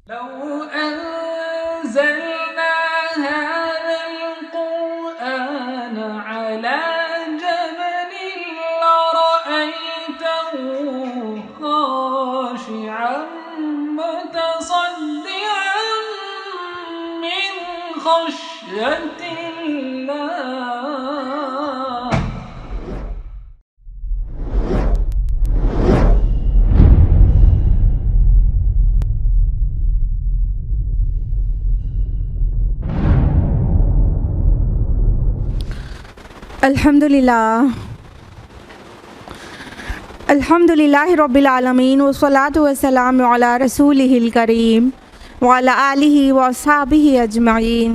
لو أنزلنا هذا القرآن على جبل لرأيته خاشعا متصدعا من خشية الله. الحمدللہ رب العالمین والصلاة والسلام علی رسولہ الکریم وعلی آلہ واصحابہ اجمعین.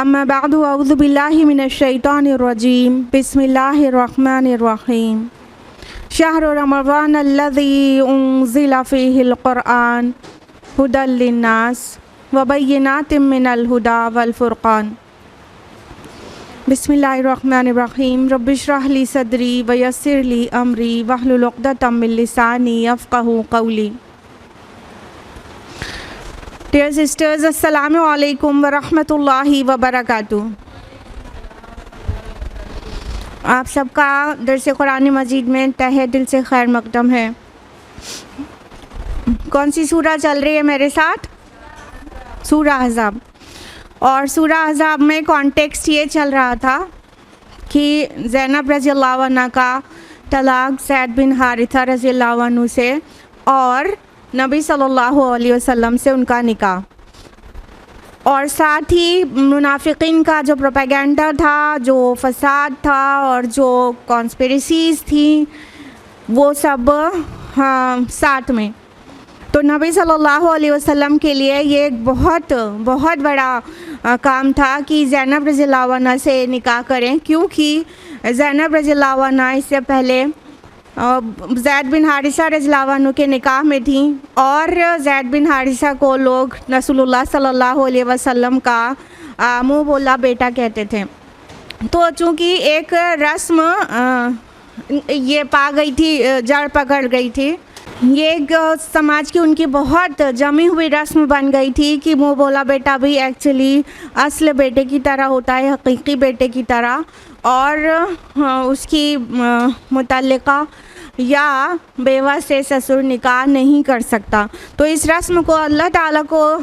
اما بعد اعوذ باللہ من الشیطان الرجیم. بسم اللہ الرحمن الرحیم. شہر رمضان الذی انزل فیہ القرآن ھدی للناس وبینات من الھدی والفرقان. بسم اللہ الرحمن الرحیم. رب اشرح لی صدری ویسر لی امری واحلل عقدۃ من لسانی یفقہوا قولی. ڈیئر سسٹرز، السلام علیکم ورحمۃ اللہ وبرکاتہ. آپ سب کا درس قرآن مجید میں تہہ دل سے خیر مقدم ہے. کون سی سورہ چل رہی ہے میرے ساتھ؟ سورہ احزاب. اور سورہ احزاب میں کانٹیکسٹ یہ چل رہا تھا کہ زینب رضی اللہ عنہ کا طلاق زید بن حارثہ رضی اللہ عنہ سے اور نبی صلی اللہ علیہ وسلم سے ان کا نکاح، اور ساتھ ہی منافقین کا جو پروپیگنڈا تھا، جو فساد تھا اور جو کانسپریسیز تھیں، وہ سب ساتھ میں. تو نبی صلی اللہ علیہ وسلم کے لیے یہ ایک بہت بڑا کام تھا کہ زینب رضی اللہ عنہ سے نکاح کریں، کیونکہ زینب رضی اللہ عنہ اس سے پہلے زید بن حارثہ رضی اللہ عنہ کے نکاح میں تھیں، اور زید بن حارثہ کو لوگ رسول اللہ صلی اللہ علیہ وسلم کا منہ بولا بیٹا کہتے تھے. تو چونکہ ایک رسم یہ پا گئی تھی، جڑ پکڑ گئی تھی، یہ ایک سماج کی ان کی بہت جمی ہوئی رسم بن گئی تھی کہ منہ بولا بیٹا بھی ایکچولی اصل بیٹے کی طرح ہوتا ہے، حقیقی بیٹے کی طرح، اور اس کی متعلقہ یا بیوہ سے سسر نکاح نہیں کر سکتا. تو اس رسم کو اللہ تعالیٰ کو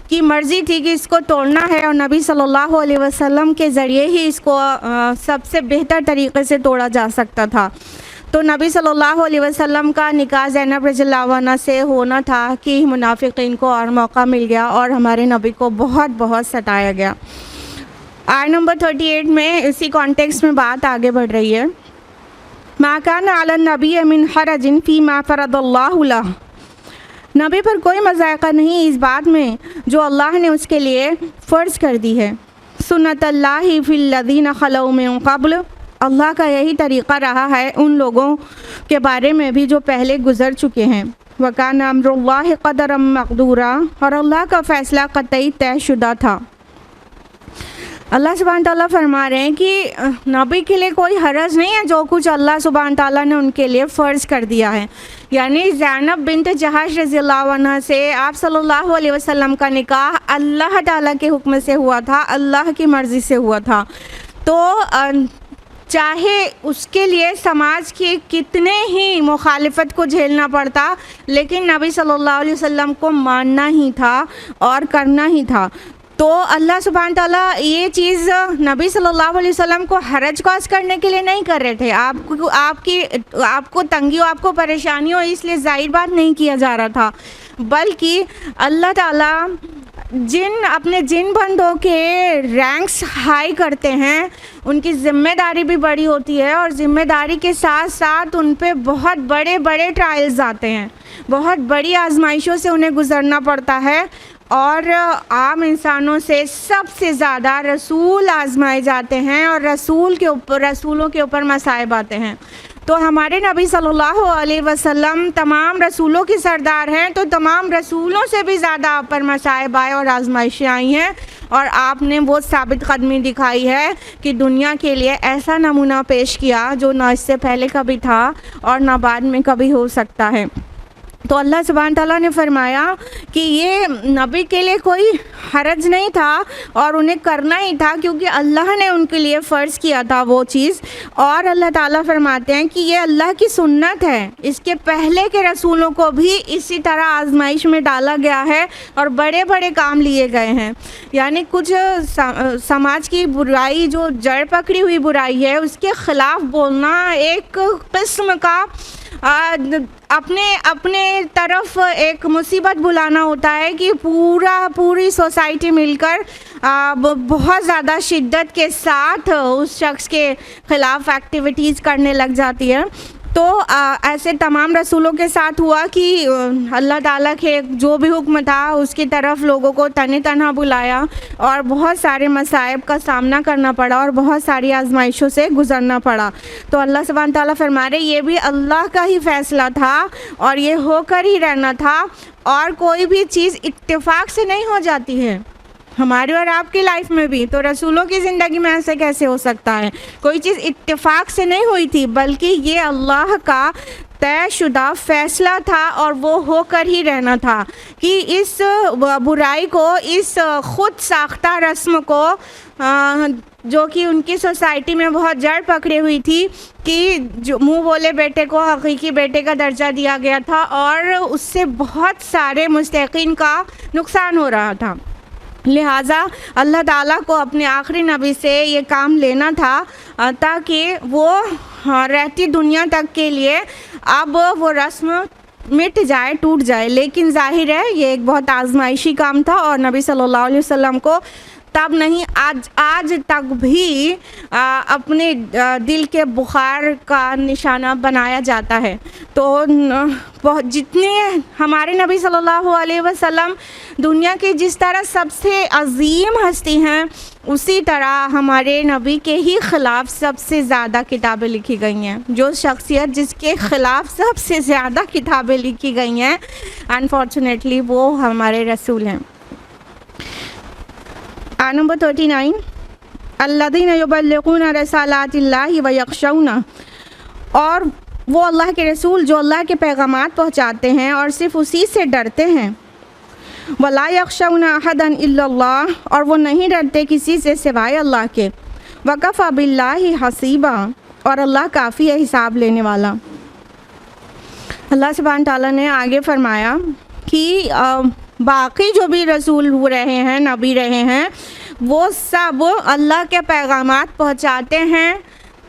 کی مرضی تھی کہ اس کو توڑنا ہے، اور نبی صلی اللہ علیہ وسلم کے ذریعے ہی اس کو سب سے بہتر طریقے سے توڑا جا سکتا تھا. تو نبی صلی اللہ علیہ وسلم کا نکاح زینب رضی اللہ عنہ سے ہونا تھا کہ منافقین کو اور موقع مل گیا اور ہمارے نبی کو بہت ستایا گیا. آیت نمبر 38 میں اسی کانٹیکسٹ میں بات آگے بڑھ رہی ہے. ما کان علی النبی من حرج فیما فرض اللہ لہ. نبی پر کوئی مذائقہ نہیں اس بات میں جو اللہ نے اس کے لیے فرض کر دی ہے. سنت اللہ فی الذین خلوا من قبل. اللہ کا یہی طریقہ رہا ہے ان لوگوں کے بارے میں بھی جو پہلے گزر چکے ہیں. وَكَانَ أَمْرُ اللَّهِ قَدَرًا مَقْدُورًا. اور اللہ کا فیصلہ قطعی طے شدہ تھا. اللہ سبحانہ تعالیٰ فرما رہے ہیں کہ نبی کے لیے کوئی حرج نہیں ہے جو کچھ اللہ سبحانہ تعالیٰ نے ان کے لیے فرض کر دیا ہے. یعنی زینب بنت جہش رضی اللہ عنہ سے آپ صلی اللہ علیہ وسلم کا نکاح اللہ تعالیٰ کے حکم سے ہوا تھا، اللہ کی مرضی سے ہوا تھا. تو چاہے اس کے لیے سماج کی کتنے ہی مخالفت کو جھیلنا پڑتا، لیکن نبی صلی اللہ علیہ وسلم کو ماننا ہی تھا اور کرنا ہی تھا. تو اللہ سبحانہ تعالیٰ یہ چیز نبی صلی اللہ علیہ وسلم کو حرج کاز کرنے کے لیے نہیں کر رہے تھے. آپ کو تنگی ہو، آپ کو پریشانی ہو، اس لیے ظاہر بات نہیں کیا جا رہا تھا، بلکہ اللہ تعالیٰ اپنے جن بندوں کے رینکس ہائی کرتے ہیں ان کی ذمہ داری بھی بڑی ہوتی ہے، اور ذمہ داری کے ساتھ ساتھ ان پہ بہت بڑے ٹرائلز آتے ہیں، بہت بڑی آزمائشوں سے انہیں گزرنا پڑتا ہے. اور عام انسانوں سے سب سے زیادہ رسول آزمائے جاتے ہیں، اور رسولوں کے اوپر مصائب آتے ہیں. تو ہمارے نبی صلی اللہ علیہ وسلم تمام رسولوں کی سردار ہیں، تو تمام رسولوں سے بھی زیادہ آپ پر مصائب آئے اور آزمائشیں آئی ہیں، اور آپ نے وہ ثابت قدمی دکھائی ہے کہ دنیا کے لیے ایسا نمونہ پیش کیا جو نہ اس سے پہلے کبھی تھا اور نہ بعد میں کبھی ہو سکتا ہے. تو اللہ سبحانہ تعالیٰ نے فرمایا کہ یہ نبی کے لیے کوئی حرج نہیں تھا اور انہیں کرنا ہی تھا، کیونکہ اللہ نے ان کے لیے فرض کیا تھا وہ چیز. اور اللہ تعالیٰ فرماتے ہیں کہ یہ اللہ کی سنت ہے، اس کے پہلے کے رسولوں کو بھی اسی طرح آزمائش میں ڈالا گیا ہے اور بڑے بڑے کام لیے گئے ہیں. یعنی کچھ سماج کی برائی، جو جڑ پکڑی ہوئی برائی ہے، اس کے خلاف بولنا ایک قسم کا اپنے طرف ایک مصیبت بلانا ہوتا ہے کہ پوری سوسائٹی مل کر بہت زیادہ شدت کے ساتھ اس شخص کے خلاف ایکٹیویٹیز کرنے لگ جاتی ہے. تو ایسے تمام رسولوں کے ساتھ ہوا کہ اللہ تعالیٰ کے جو بھی حکم تھا اس کی طرف لوگوں کو تن تنہا بلایا اور بہت سارے مصائب کا سامنا کرنا پڑا اور بہت ساری آزمائشوں سے گزرنا پڑا. تو اللہ سبحانہ تعالیٰ فرما رہے یہ بھی اللہ کا ہی فیصلہ تھا اور یہ ہو کر ہی رہنا تھا، اور کوئی بھی چیز اتفاق سے نہیں ہو جاتی ہے. ہماری اور آپ کی لائف میں بھی تو رسولوں کی زندگی میں ایسے کیسے ہو سکتا ہے؟ کوئی چیز اتفاق سے نہیں ہوئی تھی، بلکہ یہ اللہ کا طے شدہ فیصلہ تھا اور وہ ہو کر ہی رہنا تھا کہ اس برائی کو، اس خود ساختہ رسم کو جو کہ ان کی سوسائٹی میں بہت جڑ پکڑی ہوئی تھی کہ جو منہ بولے بیٹے کو حقیقی بیٹے کا درجہ دیا گیا تھا، اور اس سے بہت سارے مستحقین کا نقصان ہو رہا تھا. لہٰذا اللہ تعالیٰ کو اپنے آخری نبی سے یہ کام لینا تھا تاکہ وہ رہتی دنیا تک کے لیے اب وہ رسم مٹ جائے، ٹوٹ جائے. لیکن ظاہر ہے یہ ایک بہت آزمائشی کام تھا اور نبی صلی اللہ علیہ وسلم کو تب نہیں آج تک بھی اپنے دل کے بخار کا نشانہ بنایا جاتا ہے. تو جتنے ہمارے نبی صلی اللہ علیہ وسلم دنیا کی جس طرح سب سے عظیم ہستی ہیں، اسی طرح ہمارے نبی کے ہی خلاف سب سے زیادہ کتابیں لکھی گئی ہیں. جو شخصیت جس کے خلاف سب سے زیادہ کتابیں لکھی گئی ہیں، انفارچونیٹلی وہ ہمارے رسول ہیں. نمبر 39 الذین یبلغون رسالات اللہ ویخشونہ، اور وہ اللہ کے رسول جو اللہ کے پیغامات پہنچاتے ہیں اور صرف اسی سے ڈرتے ہیں. ولا یخشون احدا الا اللہ، اور وہ نہیں ڈرتے کسی سے سوائے اللہ کے. وکفی باللہ حسیبا، اور اللہ کافی ہے حساب لینے والا. اللہ سبحانہ تعالیٰ نے آگے فرمایا کہ باقی جو بھی رسول ہو رہے ہیں، نبی رہے ہیں، وہ سب اللہ کے پیغامات پہنچاتے ہیں،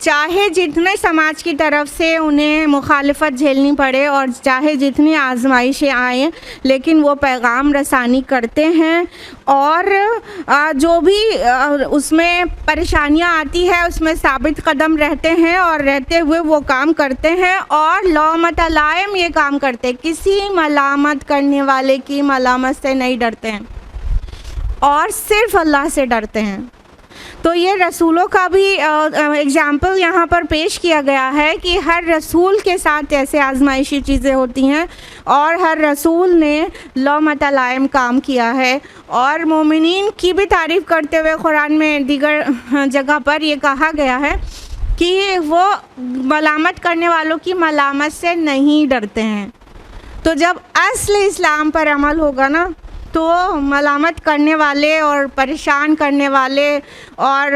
چاہے جتنے سماج کی طرف سے انہیں مخالفت جھیلنی پڑے اور چاہے جتنی آزمائشیں آئیں، لیکن وہ پیغام رسانی کرتے ہیں. اور جو بھی اس میں پریشانیاں آتی ہے اس میں ثابت قدم رہتے ہیں اور رہتے ہوئے وہ کام کرتے ہیں، اور لومۃ لائم یہ کام کرتے، کسی ملامت کرنے والے کی ملامت سے نہیں ڈرتے ہیں اور صرف اللہ سے ڈرتے ہیں. تو یہ رسولوں کا بھی اگزامپل یہاں پر پیش کیا گیا ہے کہ ہر رسول کے ساتھ ایسے آزمائشی چیزیں ہوتی ہیں اور ہر رسول نے لومۃ لائم کام کیا ہے. اور مومنین کی بھی تعریف کرتے ہوئے قرآن میں دیگر جگہ پر یہ کہا گیا ہے کہ وہ ملامت کرنے والوں کی ملامت سے نہیں ڈرتے ہیں. تو جب اصل اسلام پر عمل ہوگا نا، تو ملامت کرنے والے اور پریشان کرنے والے اور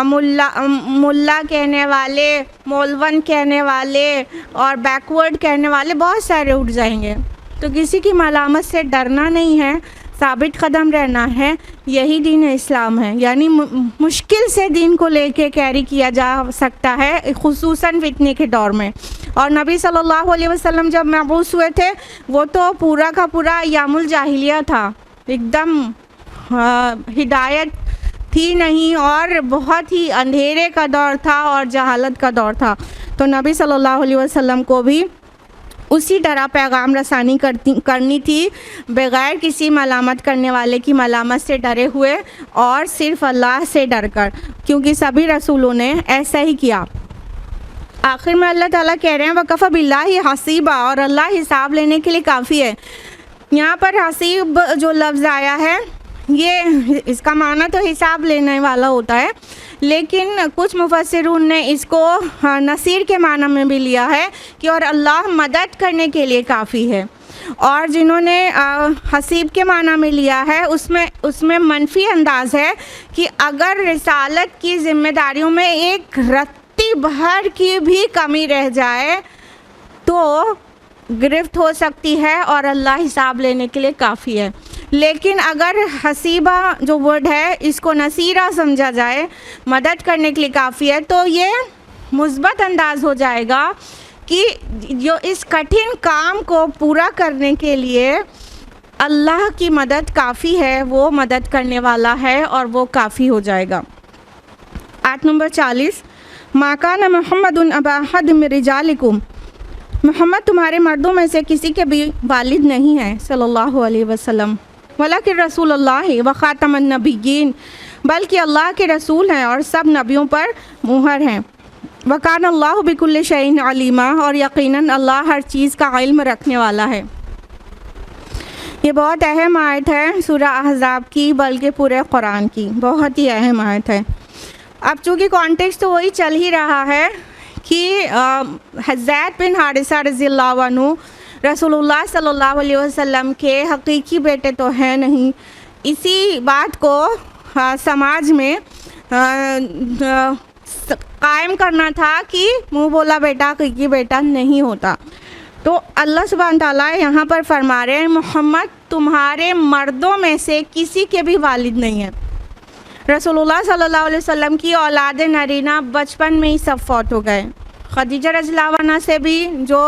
ملا کہنے والے، مولون کہنے والے اور بیکورڈ کہنے والے بہت سارے اٹھ جائیں گے. تو کسی کی ملامت سے ڈرنا نہیں ہے، ثابت قدم رہنا ہے. یہی دین اسلام ہے. یعنی مشکل سے دین کو لے کے کیری کیا جا سکتا ہے، خصوصاً فتنے کے دور میں. اور نبی صلی اللہ علیہ وسلم جب مبعوث ہوئے تھے، وہ تو پورا کا پورا ایام الجاہلیہ تھا، ایک دم ہدایت تھی نہیں اور بہت ہی اندھیرے کا دور تھا اور جہالت کا دور تھا. تو نبی صلی اللہ علیہ وسلم کو بھی اسی طرح پیغام رسانی کرنی تھی، بغیر کسی ملامت کرنے والے کی ملامت سے ڈرے ہوئے اور صرف اللہ سے ڈر کر، کیونکہ سبھی رسولوں نے ایسا ہی کیا. آخر میں اللہ تعالیٰ کہہ رہے ہیں وَكَفَى بِاللَّهِ حَسِيبًا، اور اللہ حساب لینے کے لیے کافی ہے. یہاں پر حسیب جو لفظ آیا ہے، یہ اس کا معنی تو حساب لینے والا ہوتا ہے، لیکن کچھ مفسرون نے اس کو نصیر کے معنی میں بھی لیا ہے کہ اور اللہ مدد کرنے کے لیے کافی ہے. اور جنہوں نے حسیب کے معنی میں لیا ہے اس میں منفی انداز ہے کہ اگر رسالت کی ذمہ داریوں میں ایک رتی بھر کی بھی کمی رہ جائے تو گرفت ہو سکتی ہے اور اللہ حساب لینے کے لیے کافی ہے. لیکن اگر حسیبہ جو ورڈ ہے اس کو نصیرہ سمجھا جائے، مدد کرنے کے لیے کافی ہے، تو یہ مثبت انداز ہو جائے گا کہ جو اس کٹھن کام کو پورا کرنے کے لیے اللہ کی مدد کافی ہے، وہ مدد کرنے والا ہے اور وہ کافی ہو جائے گا. آیت نمبر 40 ما کان محمد ابا احد من رجالکم، محمد تمہارے مردوں میں سے کسی کے بھی والد نہیں ہے صلی اللہ علیہ وسلم، ولیکن رسول اللہ و خاتم النبیین، بلکہ اللہ کے رسول ہیں اور سب نبیوں پر مہر ہیں. وکان اللہ بکل شیء علیما، اور یقیناً اللہ ہر چیز کا علم رکھنے والا ہے. یہ بہت اہم آیت ہے سورہ احزاب کی، بلکہ پورے قرآن کی بہت ہی اہم آیت ہے. اب چونکہ کانٹیکسٹ تو وہی چل ہی رہا ہے کہ زید بن حارثہ رضی اللہ عنہ رسول اللہ صلی اللہ علیہ وسلم کے حقیقی بیٹے تو ہیں نہیں. اسی بات کو سماج میں قائم کرنا تھا کہ منہ بولا بیٹا حقیقی بیٹا نہیں ہوتا. تو اللہ سبحانہ تعالیٰ یہاں پر فرما رہے ہیں محمد تمہارے مردوں میں سے کسی کے بھی والد نہیں ہیں. رسول اللہ صلی اللہ علیہ وسلم کی اولاد نرینہ بچپن میں ہی سب فوت ہو گئے. خدیجہ رضی اللہ عنہ سے بھی جو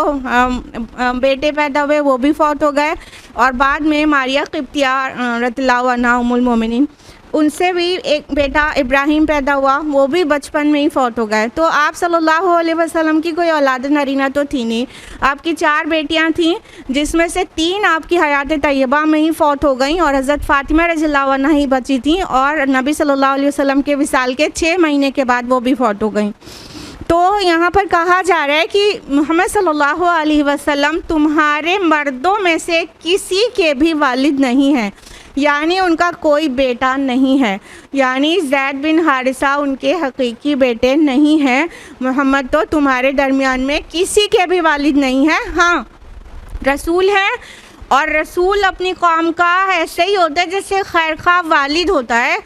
بیٹے پیدا ہوئے وہ بھی فوت ہو گئے، اور بعد میں ماریہ قبطیہ رضی اللہ عنہا ام المومنین، ان سے بھی ایک بیٹا ابراہیم پیدا ہوا، وہ بھی بچپن میں ہی فوت ہو گئے. تو آپ صلی اللہ علیہ وسلم کی کوئی اولاد نرینہ تو تھی نہیں. آپ کی 4 بیٹیاں تھیں جس میں سے 3 آپ کی حیات طیبہ میں ہی فوت ہو گئیں، اور حضرت فاطمہ رضی اللہ عنہا ہی بچی تھیں، اور نبی صلی اللہ علیہ وسلم کے وصال کے 6 مہینے کے بعد وہ بھی فوت ہو گئیں. تو یہاں پر کہا جا رہا ہے کہ محمد صلی اللہ علیہ وسلم تمہارے مردوں میں سے کسی کے بھی والد نہیں ہیں، یعنی ان کا کوئی بیٹا نہیں ہے. یعنی زید بن حارثہ ان کے حقیقی بیٹے نہیں ہیں. محمد تو تمہارے درمیان میں کسی کے بھی والد نہیں ہیں. ہاں رسول ہیں، اور رسول اپنی قوم کا ایسے ہی ہوتا ہے جیسے خیر خواہ والد ہوتا ہے،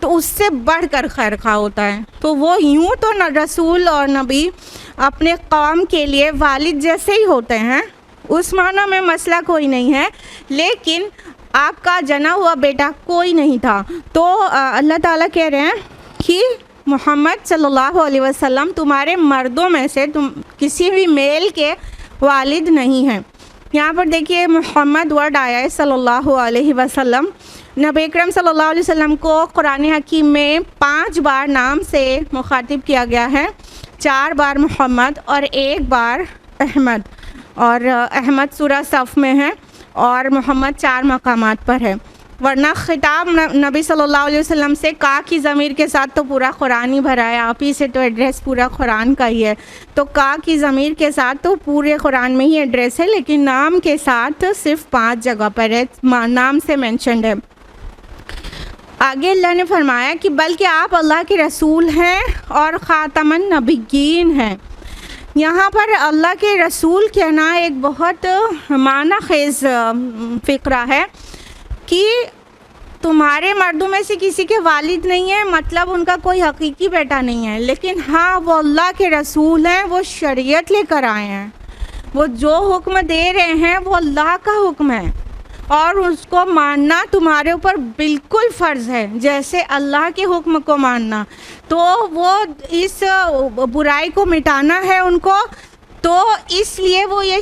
تو اس سے بڑھ کر خیر خواہ ہوتا ہے. تو وہ یوں تو رسول اور نبی اپنے قوم کے لیے والد جیسے ہی ہوتے ہیں، اس معنی میں مسئلہ کوئی نہیں ہے. لیکن آپ کا جنا ہوا بیٹا کوئی نہیں تھا. تو اللہ تعالیٰ کہہ رہے ہیں کہ محمد صلی اللہ علیہ وسلم تمہارے مردوں میں سے کسی بھی میل کے والد نہیں ہیں. یہاں پر دیکھیے محمد ورڈ آیا ہے صلی اللہ علیہ وسلم. نبی اکرم صلی اللہ علیہ وسلم کو قرآن حکیم میں 5 بار نام سے مخاطب کیا گیا ہے، 4 بار محمد اور 1 بار احمد. اور احمد سورہ صف میں ہے اور محمد 4 مقامات پر ہے. ورنہ خطاب نبی صلی اللہ علیہ وسلم سے کا کی ضمیر کے ساتھ تو پورا قرآن ہی بھرا ہے. آپ ہی سے تو ایڈریس پورا قرآن کا ہی ہے. تو کا کی ضمیر کے ساتھ تو پورے قرآن میں ہی ایڈریس ہے، لیکن نام کے ساتھ صرف 5 جگہ پر ہے، نام سے مینشنڈ ہے. آگے اللہ نے فرمایا کہ بلکہ آپ اللہ کے رسول ہیں اور خاتم النبیین ہیں. یہاں پر اللہ کے رسول کہنا ایک بہت معنی خیز فقرہ ہے کہ تمہارے مردوں میں سے کسی کے والد نہیں ہیں، مطلب ان کا کوئی حقیقی بیٹا نہیں ہے، لیکن ہاں وہ اللہ کے رسول ہیں، وہ شریعت لے کر آئے ہیں، وہ جو حکم دے رہے ہیں وہ اللہ کا حکم ہے، اور اس کو ماننا تمہارے اوپر بالکل فرض ہے جیسے اللہ کے حکم کو ماننا. تو وہ اس برائی کو مٹانا ہے ان کو، تو اس لیے وہ یہ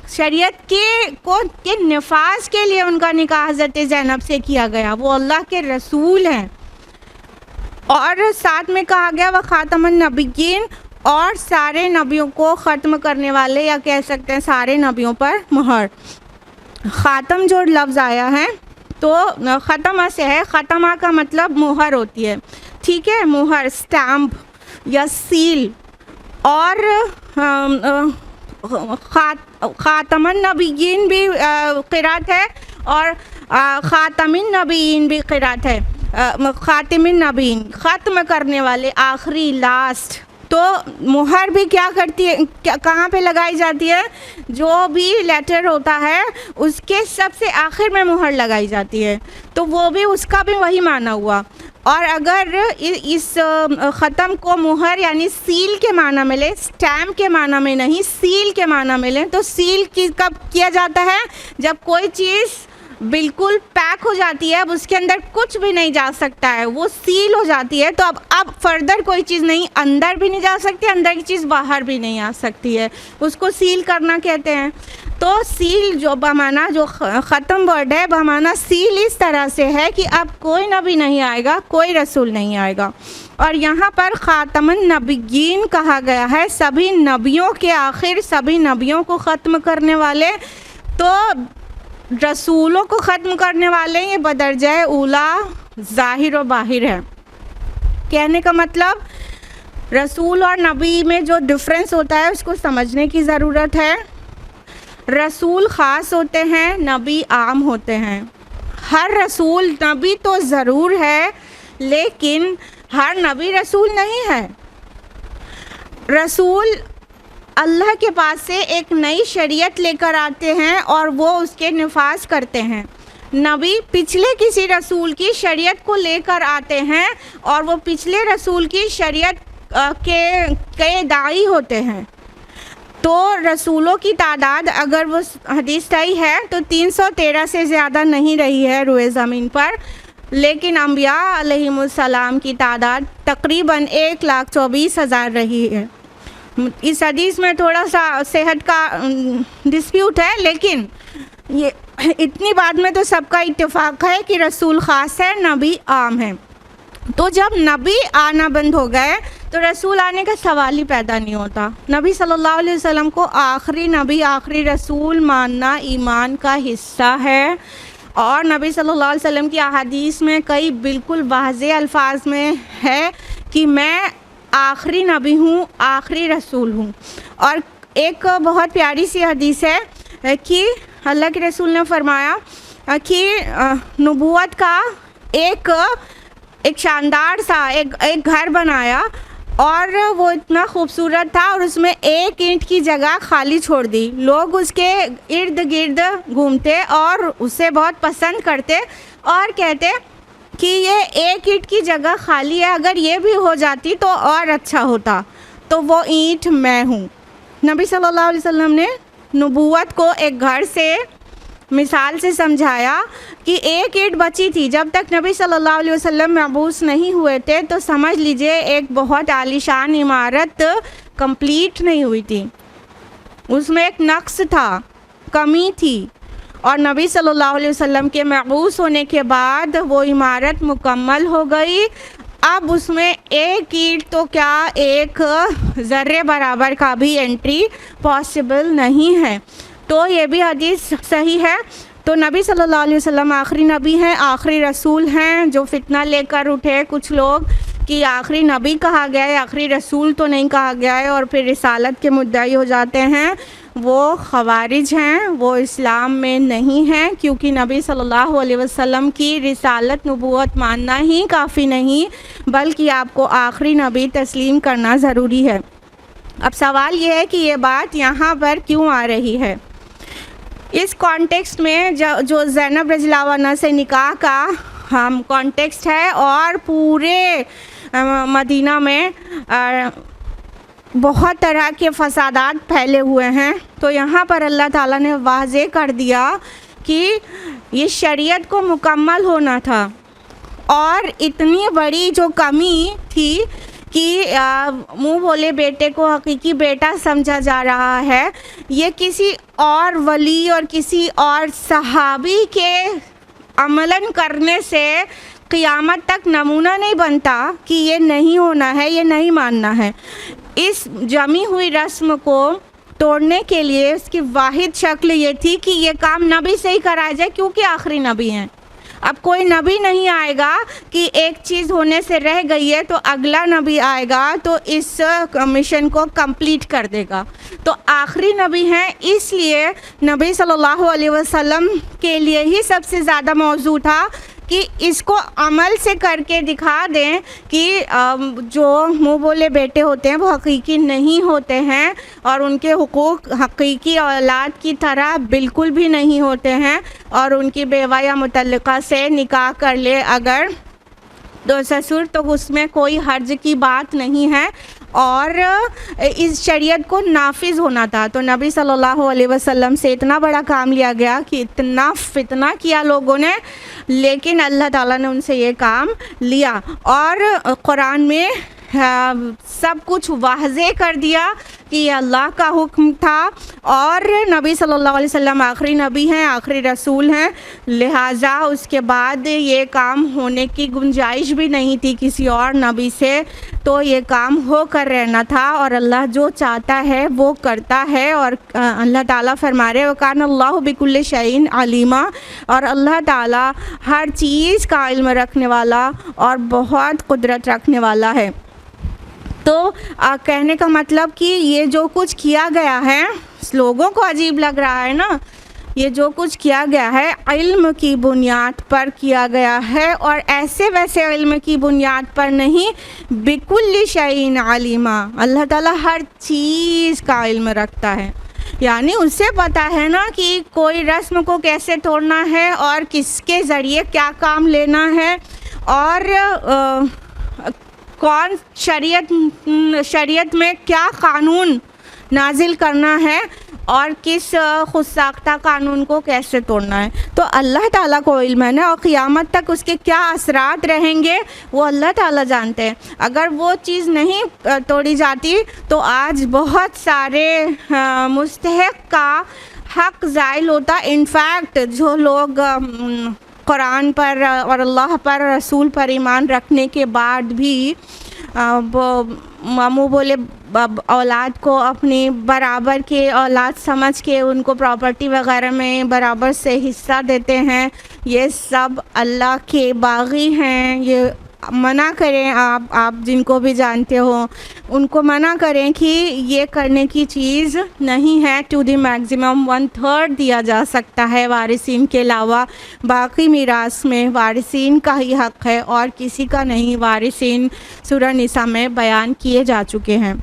شریعت کے نفاذ کے لیے ان کا نکاح حضرت زینب سے کیا گیا. وہ اللہ کے رسول ہیں. اور ساتھ میں کہا گیا وہ خاتم النبیین، اور سارے نبیوں کو ختم کرنے والے، یا کہہ سکتے ہیں سارے نبیوں پر مہر. خاتم جو لفظ آیا ہے تو ختمہ سے ہے. ختمہ کا مطلب مہر ہوتی ہے، ٹھیک ہے، مہر، اسٹیمپ یا سیل. اور خاتم النبیین بھی قرات ہے اور خاتم النبیین بھی قرات ہے. خاتم النبیین ختم کرنے والے، آخری، لاسٹ. تو مہر بھی کیا کرتی ہے, کہاں پہ لگائی جاتی ہے؟ جو بھی لیٹر ہوتا ہے اس کے سب سے آخر میں مہر لگائی جاتی ہے, تو وہ بھی اس کا بھی وہی معنی ہوا. اور اگر اس ختم کو مہر یعنی سیل کے معنی میں لے, اسٹیمپ کے معنی میں نہیں, سیل کے معنی میں لیں, تو سیل کب کیا جاتا ہے؟ جب کوئی چیز بالکل پیک ہو جاتی ہے, اب اس کے اندر کچھ بھی نہیں جا سکتا ہے, وہ سیل ہو جاتی ہے, تو اب فردر کوئی چیز نہیں اندر بھی نہیں جا سکتی, اندر کی چیز باہر بھی نہیں آ سکتی ہے, اس کو سیل کرنا کہتے ہیں. تو سیل جو بمانا جو ختم ورڈ ہے بمانا سیل اس طرح سے ہے کہ اب کوئی نبی نہیں آئے گا, کوئی رسول نہیں آئے گا. اور یہاں پر خاتم النبیین کہا گیا ہے, سبھی نبیوں کے آخر, سبھی نبیوں کو ختم کرنے والے. تو رسولوں کو ختم کرنے والے یہ بدرجہ اولا ظاہر و باہر ہے. کہنے کا مطلب رسول اور نبی میں جو ڈفرینس ہوتا ہے اس کو سمجھنے کی ضرورت ہے. رسول خاص ہوتے ہیں, نبی عام ہوتے ہیں. ہر رسول نبی تو ضرور ہے لیکن ہر نبی رسول نہیں ہے. رسول اللہ کے پاس سے ایک نئی شریعت لے کر آتے ہیں اور وہ اس کے نفاذ کرتے ہیں. نبی پچھلے کسی رسول کی شریعت کو لے کر آتے ہیں اور وہ پچھلے رسول کی شریعت کے داعی ہوتے ہیں. تو رسولوں کی تعداد اگر وہ حدیث صحیح ہے تو 313 سے زیادہ نہیں رہی ہے روئے زمین پر, لیکن انبیاء علیہم السلام کی تعداد تقریباً 1,24,000 رہی ہے. اس حدیث میں تھوڑا سا صحت کا ڈسپیوٹ ہے, لیکن یہ اتنی بات میں تو سب کا اتفاق ہے کہ رسول خاص ہے, نبی عام ہے. تو جب نبی آنا بند ہو گئے تو رسول آنے کا سوال ہی پیدا نہیں ہوتا. نبی صلی اللہ علیہ وسلم کو آخری نبی آخری رسول ماننا ایمان کا حصہ ہے. اور نبی صلی اللہ علیہ وسلم کی احادیث میں کئی بالکل واضح الفاظ میں ہے کہ میں آخری نبی ہوں, آخری رسول ہوں. اور ایک بہت پیاری سی حدیث ہے کہ اللہ کے رسول نے فرمایا کہ نبوت کا ایک شاندار سا ایک گھر بنایا اور وہ اتنا خوبصورت تھا اور اس میں ایک اینٹ کی جگہ خالی چھوڑ دی. لوگ اس کے ارد گرد گھومتے اور اسے بہت پسند کرتے اور کہتے کہ یہ ایک اینٹ کی جگہ خالی ہے, اگر یہ بھی ہو جاتی تو اور اچھا ہوتا. تو وہ اینٹ میں ہوں. نبی صلی اللہ علیہ وسلم نے نبوت کو ایک گھر سے مثال سے سمجھایا کہ ایک اینٹ بچی تھی. جب تک نبی صلی اللہ علیہ وسلم مبعوث نہیں ہوئے تھے تو سمجھ لیجئے ایک بہت عالیشان عمارت کمپلیٹ نہیں ہوئی تھی, اس میں ایک نقص تھا, کمی تھی. اور نبی صلی اللہ علیہ وسلم کے مبعوث ہونے کے بعد وہ عمارت مکمل ہو گئی. اب اس میں ایک اینٹ تو کیا ایک ذرے برابر کا بھی انٹری پاسبل نہیں ہے. تو یہ بھی حدیث صحیح ہے. تو نبی صلی اللہ علیہ وسلم آخری نبی ہیں, آخری رسول ہیں. جو فتنہ لے کر اٹھے کچھ لوگ کہ آخری نبی کہا گیا ہے, آخری رسول تو نہیں کہا گیا ہے, اور پھر رسالت کے مدعی ہو جاتے ہیں, وہ خوارج ہیں, وہ اسلام میں نہیں ہیں. کیونکہ نبی صلی اللہ علیہ وسلم کی رسالت نبوت ماننا ہی کافی نہیں بلکہ آپ کو آخری نبی تسلیم کرنا ضروری ہے. اب سوال یہ ہے کہ یہ بات یہاں پر کیوں آ رہی ہے؟ اس کانٹیکسٹ میں جو زینب رضی اللہ عنہا سے نکاح کا ہم کانٹیکسٹ ہے اور پورے مدینہ میں بہت طرح کے فسادات پھیلے ہوئے ہیں, تو یہاں پر اللہ تعالیٰ نے واضح کر دیا کہ یہ شریعت کو مکمل ہونا تھا. اور اتنی بڑی جو کمی تھی کہ منہ بولے بیٹے کو حقیقی بیٹا سمجھا جا رہا ہے, یہ کسی اور ولی اور کسی اور صحابی کے عملاً کرنے سے قیامت تک نمونہ نہیں بنتا کہ یہ نہیں ہونا ہے, یہ نہیں ماننا ہے. اس جمی ہوئی رسم کو توڑنے کے لیے اس کی واحد شکل یہ تھی کہ یہ کام نبی سے ہی کرایا جائے کیونکہ آخری نبی ہیں. اب کوئی نبی نہیں آئے گا کہ ایک چیز ہونے سے رہ گئی ہے تو اگلا نبی آئے گا تو اس مشن کو کمپلیٹ کر دے گا. تو آخری نبی ہیں, اس لیے نبی صلی اللہ علیہ وسلم کے لیے ہی سب سے زیادہ موضوع تھا کہ اس کو عمل سے کر کے دکھا دیں کہ جو منہ بولے بیٹے ہوتے ہیں وہ حقیقی نہیں ہوتے ہیں، اور ان کے حقوق حقیقی اولاد کی طرح بالکل بھی نہیں ہوتے ہیں، اور ان کی بیوہ یا متعلقہ سے نکاح کر لے اگر تو سسر، تو اس میں کوئی حرج کی بات نہیں ہے، اور اس شریعت کو نافذ ہونا تھا۔ تو نبی صلی اللہ علیہ وسلم سے اتنا بڑا کام لیا گیا کہ اتنا فتنہ کیا لوگوں نے، لیکن اللہ تعالیٰ نے ان سے یہ کام لیا، اور قرآن میں سب کچھ واضح کر دیا کہ یہ اللہ کا حکم تھا، اور نبی صلی اللہ علیہ وسلم آخری نبی ہیں، آخری رسول ہیں، لہٰذا اس کے بعد یہ کام ہونے کی گنجائش بھی نہیں تھی کسی اور نبی سے، تو یہ کام ہو کر رہنا تھا، اور اللہ جو چاہتا ہے وہ کرتا ہے، اور اللہ تعالیٰ فرما رہے وَكَانَ اللَّهُ بِكُلِّ شَيْءٍ عَلِيمًا، اور اللہ تعالیٰ ہر چیز کا علم رکھنے والا اور بہت قدرت رکھنے والا ہے۔ تو کہنے کا مطلب کہ یہ جو کچھ کیا گیا ہے، لوگوں کو عجیب لگ رہا ہے نا، یہ جو کچھ کیا گیا ہے علم کی بنیاد پر کیا گیا ہے، اور ایسے ویسے علم کی بنیاد پر نہیں، بِكُلِّ شَيْءٍ عَلِيمًا، اللہ تعالیٰ ہر چیز کا علم رکھتا ہے، یعنی اسے پتہ ہے نا کہ کوئی رسم کو کیسے توڑنا ہے اور کس کے ذریعے کیا کام لینا ہے، اور کون شریعت میں کیا قانون نازل کرنا ہے اور کس خود ساختہ قانون کو کیسے توڑنا ہے، تو اللہ تعالیٰ کو علم ہے نا، اور قیامت تک اس کے کیا اثرات رہیں گے وہ اللہ تعالیٰ جانتے ہیں۔ اگر وہ چیز نہیں توڑی جاتی تو آج بہت سارے مستحق کا حق زائل ہوتا، انفیکٹ جو لوگ قرآن پر اور اللہ پر رسول پر ایمان رکھنے کے بعد بھی منہ بولے اولاد کو اپنی برابر کے اولاد سمجھ کے ان کو پراپرٹی وغیرہ میں برابر سے حصہ دیتے ہیں، یہ سب اللہ کے باغی ہیں۔ یہ منع کریں، آپ جن کو بھی جانتے ہو ان کو منع کریں کہ یہ کرنے کی چیز نہیں ہے۔ ٹو دی میکزیمم 1/3 دیا جا سکتا ہے وارثین کے علاوہ، باقی میراث میں وارثین کا ہی حق ہے اور کسی کا نہیں۔ وارثین سورہ نساء میں بیان کیے جا چکے ہیں۔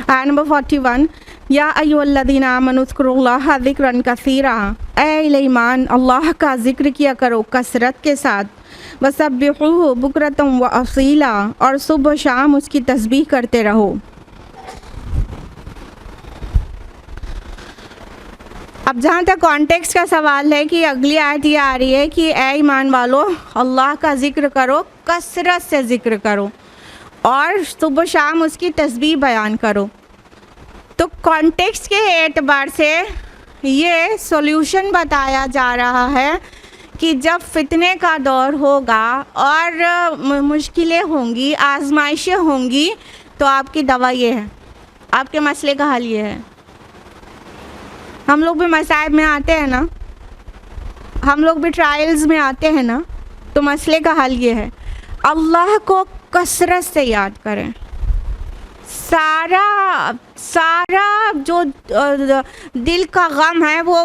آیت نمبر 41، یا ایھا الذین آمنوا اذکروا اللہ ذکرا کثیرا، اے اہل ایمان اللہ کا ذکر کیا کرو کثرت کے ساتھ، وسبحوہ بکرۃ واصیلا، اور صبح و شام اس کی تسبیح کرتے رہو۔ اب جہاں تک کانٹیکسٹ کا سوال ہے کہ اگلی آیت یہ آ رہی ہے کہ اے ایمان والو اللہ کا ذکر کرو، کثرت سے ذکر کرو، اور صبح و شام اس کی تسبیح بیان کرو، تو کانٹیکسٹ کے اعتبار سے یہ سولوشن بتایا جا رہا ہے کہ جب فتنے کا دور ہوگا اور مشکلیں ہوں گی، آزمائشیں ہوں گی، تو آپ کی دوا یہ ہے، آپ کے مسئلے کا حل یہ ہے۔ ہم لوگ بھی مصائب میں آتے ہیں نا، ہم لوگ بھی ٹرائلز میں آتے ہیں نا، تو مسئلے کا حل یہ ہے، اللہ کو کثرت سے یاد کریں، سارا جو دل کا غم ہے وہ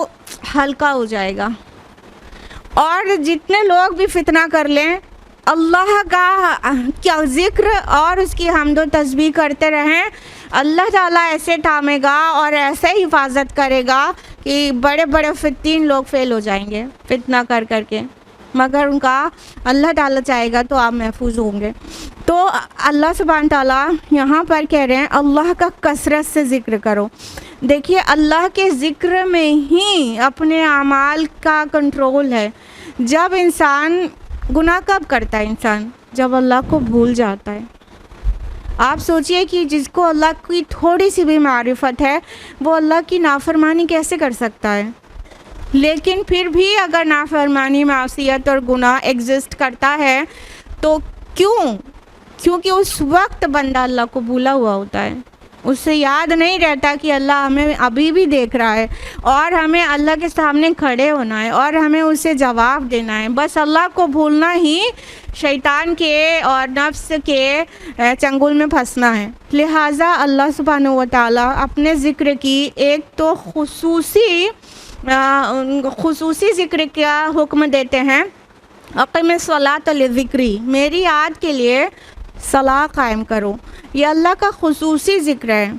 ہلکا ہو جائے گا، اور جتنے لوگ بھی فتنہ کر لیں اللہ کا کیا ذکر اور اس کی حمد و تسبیح کرتے رہیں، اللہ تعالیٰ ایسے تھامے گا اور ایسے حفاظت کرے گا کہ بڑے بڑے فتین لوگ فیل ہو جائیں گے فتنہ کر کر کے، مگر ان کا اللہ تعالیٰ چاہے گا تو آپ محفوظ ہوں گے۔ تو اللہ سبحانہ تعالیٰ یہاں پر کہہ رہے ہیں اللہ کا کثرت سے ذکر کرو۔ دیکھیے اللہ کے ذکر میں ہی اپنے اعمال کا کنٹرول ہے۔ جب انسان گناہ کب کرتا ہے؟ انسان جب اللہ کو بھول جاتا ہے۔ آپ سوچئے کہ جس کو اللہ کی تھوڑی سی بھی معرفت ہے وہ اللہ کی نافرمانی کیسے کر سکتا ہے؟ لیکن پھر بھی اگر نافرمانی، معصیت اور گناہ ایگزسٹ کرتا ہے تو کیونکہ اس وقت بندہ اللہ کو بھولا ہوا ہوتا ہے، اسے یاد نہیں رہتا کہ اللہ ہمیں ابھی بھی دیکھ رہا ہے اور ہمیں اللہ کے سامنے کھڑے ہونا ہے اور ہمیں اسے جواب دینا ہے۔ بس اللہ کو بھولنا ہی شیطان کے اور نفس کے چنگل میں پھنسنا ہے۔ لہٰذا اللہ سبحانہ و تعالیٰ اپنے ذکر کی ایک تو خصوصی خصوصی ذکر کا حکم دیتے ہیں، اقیم الصلاۃ لذکری، میری یاد کے لیے صلاح قائم کرو. یہ اللہ کا خصوصی ذکر ہے.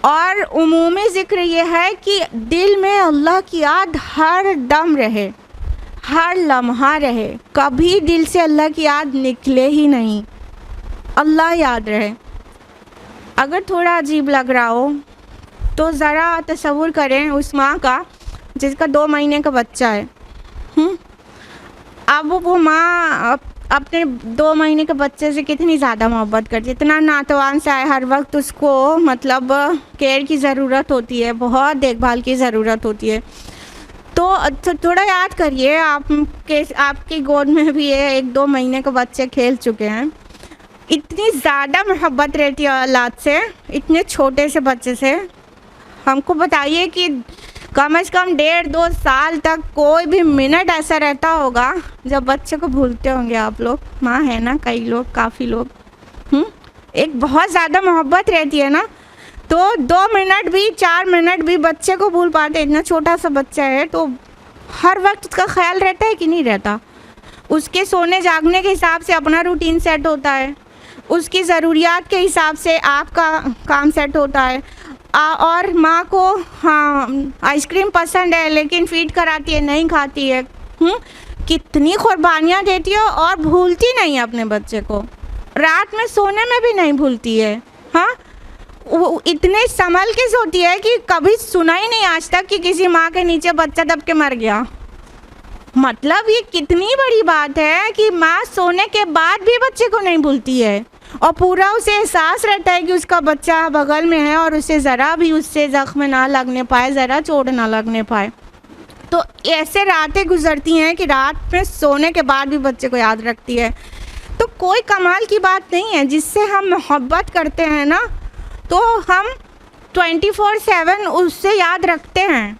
اور عمومی ذکر یہ ہے کہ دل میں اللہ کی یاد ہر دم رہے، ہر لمحہ رہے، کبھی دل سے اللہ کی یاد نکلے ہی نہیں، اللہ یاد رہے. اگر تھوڑا عجیب لگ رہا ہو تو ذرا تصور کریں اس ماں کا جس کا 2 مہینے کا بچہ ہے. اب وہ ماں اپنے 2 مہینے کے بچے سے کتنی زیادہ محبت کرتی ہے، اتنا ناتوان سے آئے، ہر وقت اس کو مطلب کیئر کی ضرورت ہوتی ہے، بہت دیکھ بھال کی ضرورت ہوتی ہے. تو تھوڑا یاد کریے آپ کی گود میں بھی 1-2 مہینے کے بچے کھیل چکے ہیں. اتنی زیادہ محبت رہتی ہے اولاد سے، اتنے چھوٹے سے بچے سے. ہم کو بتائیے کہ کم از کم 1.5-2 سال تک کوئی بھی منٹ ایسا رہتا ہوگا جب بچے کو بھولتے ہوں گے آپ لوگ. ماں ہے نا، کئی لوگ، کافی لوگ، ایک بہت زیادہ محبت رہتی ہے نا، تو 2 منٹ بھی 4 منٹ بھی بچے کو بھول پاتے. اتنا چھوٹا سا بچہ ہے تو ہر وقت اس کا خیال رہتا ہے کہ نہیں رہتا. اس کے سونے جاگنے کے حساب سے اپنا روٹین سیٹ ہوتا ہے، اس کی ضروریات کے حساب سے آپ کا کام سیٹ ہوتا ہے. اور ماں کو آئس کریم پسند ہے لیکن فیڈ کراتی ہے، نہیں کھاتی ہے، کتنی قربانیاں دیتی ہے اور بھولتی نہیں اپنے بچے کو. رات میں سونے میں بھی نہیں بھولتی ہے. وہ اتنے سنبھل کے سوتی ہے کہ کبھی سنا ہی نہیں آج تک کہ کسی ماں کے نیچے بچہ دب کے مر گیا. مطلب یہ کتنی بڑی بات ہے کہ ماں سونے کے بعد بھی بچے کو نہیں بھولتی ہے، اور پورا اسے احساس رہتا ہے کہ اس کا بچہ بغل میں ہے اور اسے ذرا بھی اس سے زخم نہ لگنے پائے، ذرا چوٹ نہ لگنے پائے. تو ایسے راتیں گزرتی ہیں کہ رات میں سونے کے بعد بھی بچے کو یاد رکھتی ہے. تو کوئی کمال کی بات نہیں ہے. جس سے ہم محبت کرتے ہیں نا تو ہم 24/7 اس سے یاد رکھتے ہیں،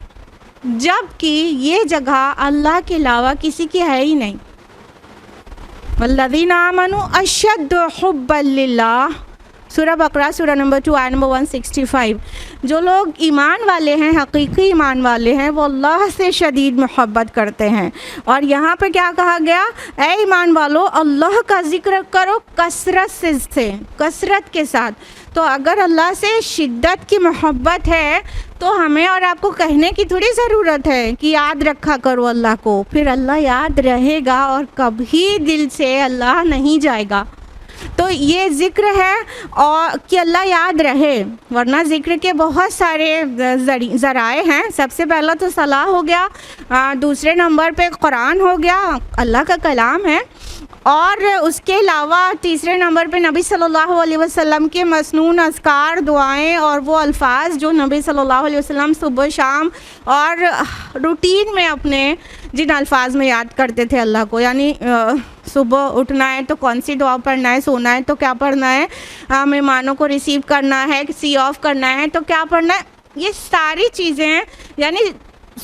جبکہ یہ جگہ اللہ کے علاوہ کسی کی ہے ہی نہیں. والذین آمنوا اشد حبا للہ، سورہ بقرہ سورہ نمبر 2 آیت نمبر 165. جو لوگ ایمان والے ہیں، حقیقی ایمان والے ہیں، وہ اللہ سے شدید محبت کرتے ہیں. اور یہاں پہ کیا کہا گیا؟ اے ایمان والو، اللہ کا ذکر کرو کثرت کے ساتھ. تو اگر اللہ سے شدت کی محبت ہے تو ہمیں اور آپ کو کہنے کی تھوڑی ضرورت ہے کہ یاد رکھا کرو اللہ کو. پھر اللہ یاد رہے گا اور کبھی دل سے اللہ نہیں جائے گا. تو یہ ذکر ہے اور کہ اللہ یاد رہے، ورنہ ذکر کے بہت سارے ذرائع ہیں. سب سے پہلا تو صلاح ہو گیا، دوسرے نمبر پہ قرآن ہو گیا، اللہ کا کلام ہے، اور اس کے علاوہ تیسرے نمبر پہ نبی صلی اللہ علیہ وسلم کے مسنون اذکار، دعائیں اور وہ الفاظ جو نبی صلی اللہ علیہ وسلم صبح شام اور روٹین میں اپنے جن الفاظ میں یاد کرتے تھے اللہ کو. یعنی صبح اٹھنا ہے تو کون سی دعا پڑھنا ہے، سونا ہے تو کیا پڑھنا ہے، مہمانوں کو ریسیو کرنا ہے، سی آف کرنا ہے تو کیا پڑھنا ہے. یہ ساری چیزیں ہیں، یعنی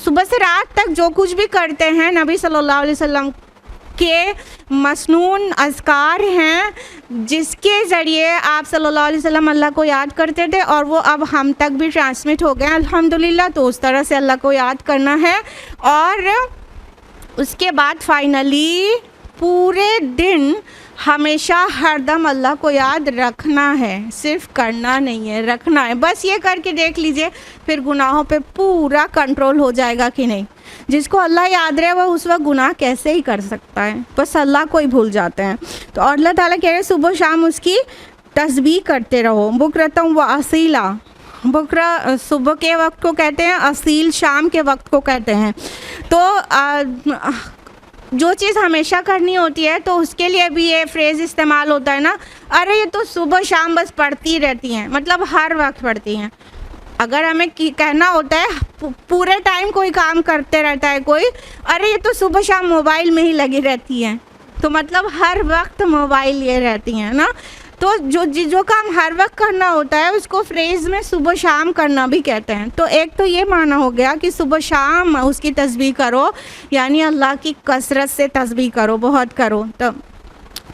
صبح سے رات تک جو کچھ بھی کرتے ہیں نبی صلی اللہ علیہ وسلم کے مسنون اذکار ہیں، جس کے ذریعے آپ صلی اللہ علیہ وسلم اللہ کو یاد کرتے تھے، اور وہ اب ہم تک بھی ٹرانسمٹ ہو گئے ہیں الحمدللہ. تو اس طرح سے اللہ کو یاد کرنا ہے، اور اس کے بعد فائنلی پورے دن ہمیشہ ہر دم اللہ کو یاد رکھنا ہے، صرف کرنا نہیں ہے، رکھنا ہے. بس یہ کر کے دیکھ لیجئے پھر گناہوں پہ پورا کنٹرول ہو جائے گا کہ نہیں. جس کو اللہ یاد رہے وہ اس وقت گناہ کیسے ہی کر سکتا ہے، بس اللہ کو ہی بھول جاتے ہیں. تو اور اللہ تعالیٰ کہہ رہے ہیں صبح شام اس کی تسبیح کرتے رہو. بکرتم و اصیلا، بکرا صبح کے وقت کو کہتے ہیں، اصیل شام کے وقت کو کہتے ہیں. تو جو چیز ہمیشہ کرنی ہوتی ہے تو اس کے لیے بھی یہ فریز استعمال ہوتا ہے نا، ارے یہ تو صبح شام بس پڑھتی رہتی ہیں، مطلب ہر وقت پڑھتی ہیں. اگر ہمیں کہنا ہوتا ہے پورے ٹائم کوئی کام کرتے رہتا ہے کوئی، ارے یہ تو صبح شام موبائل میں ہی لگی رہتی ہیں، تو مطلب ہر وقت موبائل لیے رہتی ہیں نا. تو جو کام ہر وقت کرنا ہوتا ہے اس کو فریز میں صبح شام کرنا بھی کہتے ہیں. تو ایک تو یہ معنی ہو گیا کہ صبح شام اس کی تسبیح کرو، یعنی اللہ کی کثرت سے تسبیح کرو، بہت کرو. تو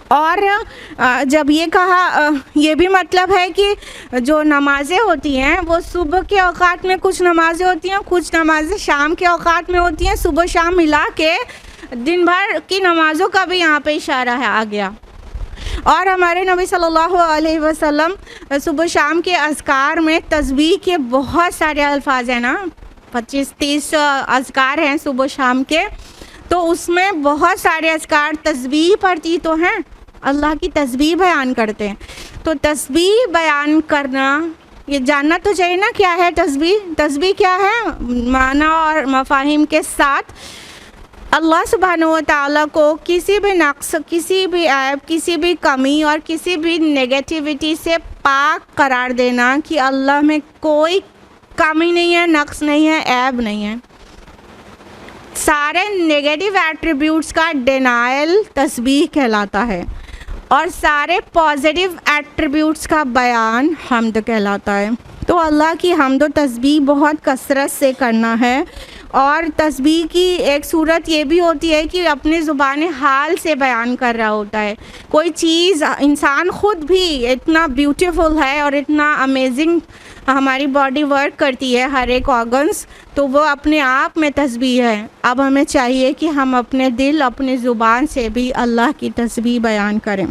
اور جب یہ کہا، یہ بھی مطلب ہے کہ جو نمازیں ہوتی ہیں وہ صبح کے اوقات میں کچھ نمازیں ہوتی ہیں، کچھ نمازیں شام کے اوقات میں ہوتی ہیں، صبح شام ملا کے دن بھر کی نمازوں کا بھی یہاں پہ اشارہ ہے آ گیا۔ اور ہمارے نبی صلی اللہ علیہ وسلم صبح شام کے اذکار میں تسبیح کے بہت سارے الفاظ ہیں نا، 25-30 اذکار ہیں صبح شام کے، تو اس میں بہت سارے اذکار تسبیح پڑھتی تو ہیں، اللہ کی تسبیح بیان کرتے ہیں۔ تو تسبیح بیان کرنا، یہ جاننا تو چاہیے نا کیا ہے تسبیح۔ تسبیح کیا ہے؟ معنی اور مفاہیم کے ساتھ اللہ سبحانہ و تعالیٰ کو کسی بھی نقص، کسی بھی عیب، کسی بھی کمی اور کسی بھی نیگیٹیوٹی سے پاک قرار دینا کہ اللہ میں کوئی کمی نہیں ہے، نقص نہیں ہے، عیب نہیں ہے۔ سارے نیگیٹو ایٹریبیوٹس کا ڈینائل تسبیح کہلاتا ہے، اور سارے پازیٹیو ایٹریبیوٹس کا بیان حمد کہلاتا ہے۔ تو اللہ کی حمد و تسبیح بہت کثرت سے کرنا ہے۔ اور تسبیح کی ایک صورت یہ بھی ہوتی ہے کہ اپنے زبان حال سے بیان کر رہا ہوتا ہے کوئی چیز۔ انسان خود بھی اتنا بیوٹیفل ہے اور اتنا امیزنگ ہماری باڈی ورک کرتی ہے، ہر ایک آرگنس، تو وہ اپنے آپ میں تسبیح ہے۔ اب ہمیں چاہیے کہ ہم اپنے دل، اپنی زبان سے بھی اللہ کی تسبیح بیان کریں۔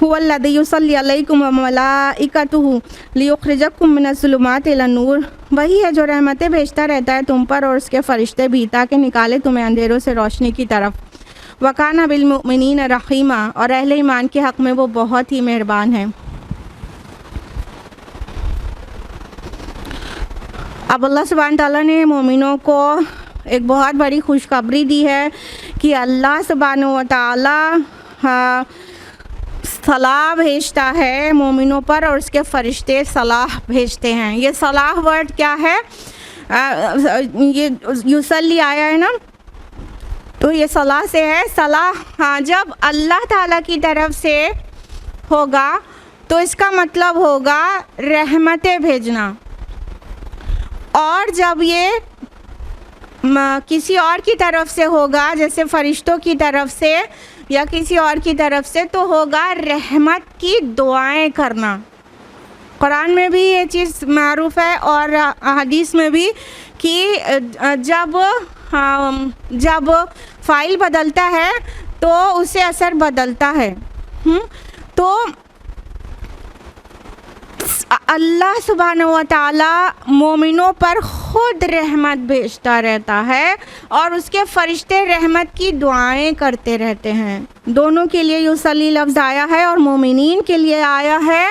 هو الذی یصلی علیکم وملائکتہ لیخرجکم من الظلمات الی النور، وہی ہے جو رحمتیں بھیجتا رہتا ہے تم پر اور اس کے فرشتے بھی، تاکہ نکالے تمہیں اندھیروں سے روشنی کی طرف۔ وکان بالمؤمنین رحیما، اور اہل ایمان کے حق میں وہ بہت ہی مہربان ہے۔ اب اللہ سبحانہ تعالیٰ نے مومنوں کو ایک بہت بڑی خوشخبری دی ہے کہ اللہ سبحانہ و تعالیٰ صلاح بھیجتا ہے مومنوں پر، اور اس کے فرشتے صلاح بھیجتے ہیں۔ یہ صلاح ورڈ کیا ہے؟ یہ یصلی آیا ہے نا، تو یہ صلاح سے ہے۔ صلاح جب اللہ تعالیٰ کی طرف سے ہوگا تو اس کا مطلب ہوگا رحمتیں بھیجنا، اور جب یہ کسی اور کی طرف سے ہوگا، جیسے فرشتوں کی طرف سے یا کسی اور کی طرف سے، تو ہوگا رحمت کی دعائیں کرنا۔ قرآن میں بھی یہ چیز معروف ہے اور حدیث میں بھی کہ جب فاعل بدلتا ہے تو اس سے اثر بدلتا ہے۔ تو اللہ سبحانہ و تعالیٰ مومنوں پر خود رحمت بھیجتا رہتا ہے اور اس کے فرشتے رحمت کی دعائیں کرتے رہتے ہیں۔ دونوں کے لیے یصلی لفظ آیا ہے اور مومنین کے لیے آیا ہے،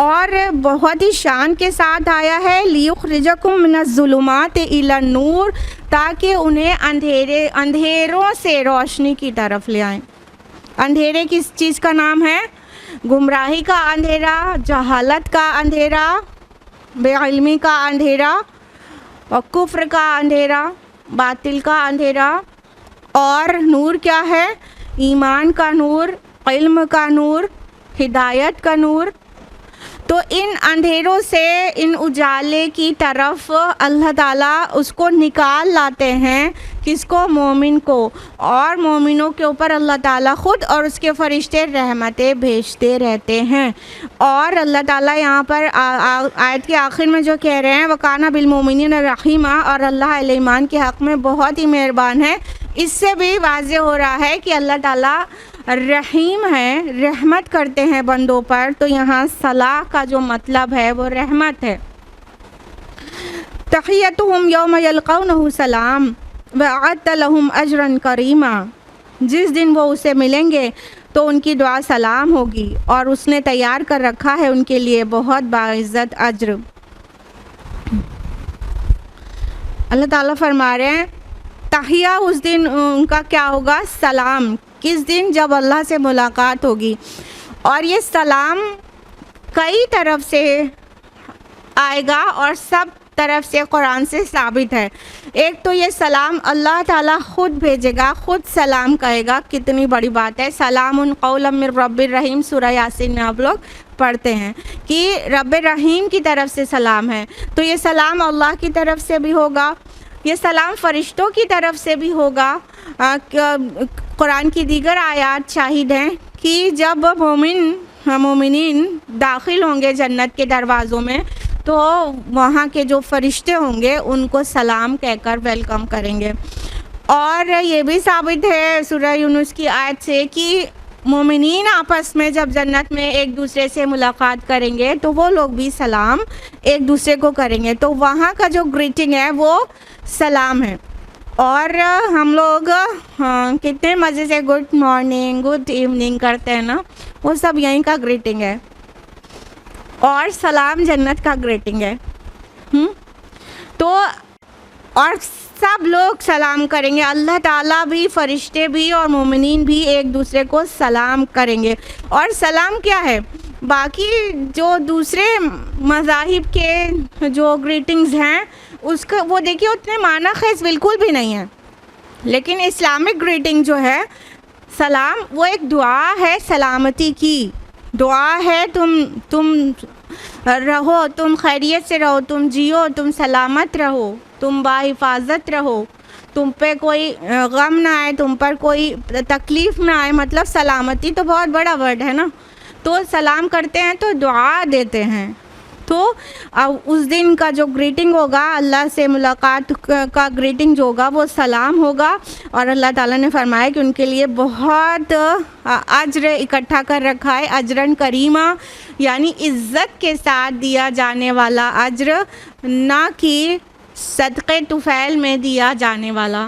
اور بہت ہی شان کے ساتھ آیا ہے، لیخرجکم من الظلمات الی النور، تاکہ انہیں اندھیروں سے روشنی کی طرف لے آئیں۔ اندھیرے کس چیز کا نام ہے؟ گمراہی کا اندھیرا، جہالت کا اندھیرا، بے علمی کا اندھیرا، اور کفر کا اندھیرا، باطل کا اندھیرا۔ اور نور کیا ہے؟ ایمان کا نور، علم کا نور، ہدایت کا نور۔ تو ان اندھیروں سے، ان اجالے کی طرف اللہ تعالیٰ اس کو نکال لاتے ہیں، کس کو؟ مومن کو، اور مومنوں کے اوپر اللہ تعالیٰ خود اور اس کے فرشتے رحمتیں بھیجتے رہتے ہیں۔ اور اللہ تعالیٰ یہاں پر آیت کے آخر میں جو کہہ رہے ہیں وَكَانَ بِالْمُؤْمِنِينَ رَحِيمًا، اور اللہ اہل ایمان کے حق میں بہت ہی مہربان ہے، اس سے بھی واضح ہو رہا ہے کہ اللہ تعالیٰ رحیم ہے، رحمت کرتے ہیں بندوں پر۔ تو یہاں صلاح کا جو مطلب ہے وہ رحمت ہے۔ تحیتہم یوم یلقونہ سلام وَأَعَدَّ لَهُمْ أَجْرًا كَرِيمًا، جس دن وہ اسے ملیں گے تو ان کی دعا سلام ہوگی، اور اس نے تیار کر رکھا ہے ان کے لیے بہت باعزت اجر۔ اللہ تعالیٰ فرما رہے ہیں تحیہ اس دن ان کا کیا ہوگا؟ سلام۔ کس دن؟ جب اللہ سے ملاقات ہوگی۔ اور یہ سلام کئی طرف سے آئے گا اور سب طرف سے قرآن سے ثابت ہے۔ ایک تو یہ سلام اللہ تعالیٰ خود بھیجے گا، خود سلام کہے گا، کتنی بڑی بات ہے۔ سلام قولا من رب الرحیم، سورہ یاسین میں آپ لوگ پڑھتے ہیں کہ رب رحیم کی طرف سے سلام ہے۔ تو یہ سلام اللہ کی طرف سے بھی ہوگا، یہ سلام فرشتوں کی طرف سے بھی ہوگا۔ قرآن کی دیگر آیات شاہد ہیں کہ جب مومنین داخل ہوں گے جنت کے دروازوں میں تو وہاں کے جو فرشتے ہوں گے ان کو سلام کہہ کر ویلکم کریں گے. اور یہ بھی ثابت ہے سورہ یونس کی آیت سے کہ مومنین آپس میں جب جنت میں ایک دوسرے سے ملاقات کریں گے تو وہ لوگ بھی سلام ایک دوسرے کو کریں گے. تو وہاں کا جو گریٹنگ ہے وہ سلام ہے. اور ہم لوگ کتنے مزے سے گڈ مارننگ گڈ ایوننگ کرتے ہیں نا, وہ سب یہیں کا گریٹنگ ہے. اور سلام جنت کا گریٹنگ ہے. تو اور سب لوگ سلام کریں گے, اللہ تعالیٰ بھی, فرشتے بھی اور مومنین بھی ایک دوسرے کو سلام کریں گے. اور سلام کیا ہے؟ باقی جو دوسرے مذاہب کے جو گریٹنگز ہیں اس کا وہ دیکھیے اتنے معنی خیز بالکل بھی نہیں ہے, لیکن اسلامک گریٹنگ جو ہے سلام وہ ایک دعا ہے, سلامتی کی دعا ہے. تم رہو, تم خیریت سے رہو, تم جیو, تم سلامت رہو, تم باحفاظت رہو, تم پہ کوئی غم نہ آئے, تم پر کوئی تکلیف نہ آئے. مطلب سلامتی تو بہت بڑا ورڈ ہے نا. تو سلام کرتے ہیں تو دعا دیتے ہیں. تو اس دن کا جو گریٹنگ ہوگا, اللہ سے ملاقات کا گریٹنگ جو ہوگا وہ سلام ہوگا. اور اللہ تعالیٰ نے فرمایا کہ ان کے لیے بہت اجر اکٹھا کر رکھا ہے, اجرن کریمہ, یعنی عزت کے ساتھ دیا جانے والا اجر, نہ کہ صدقے طفیل میں دیا جانے والا.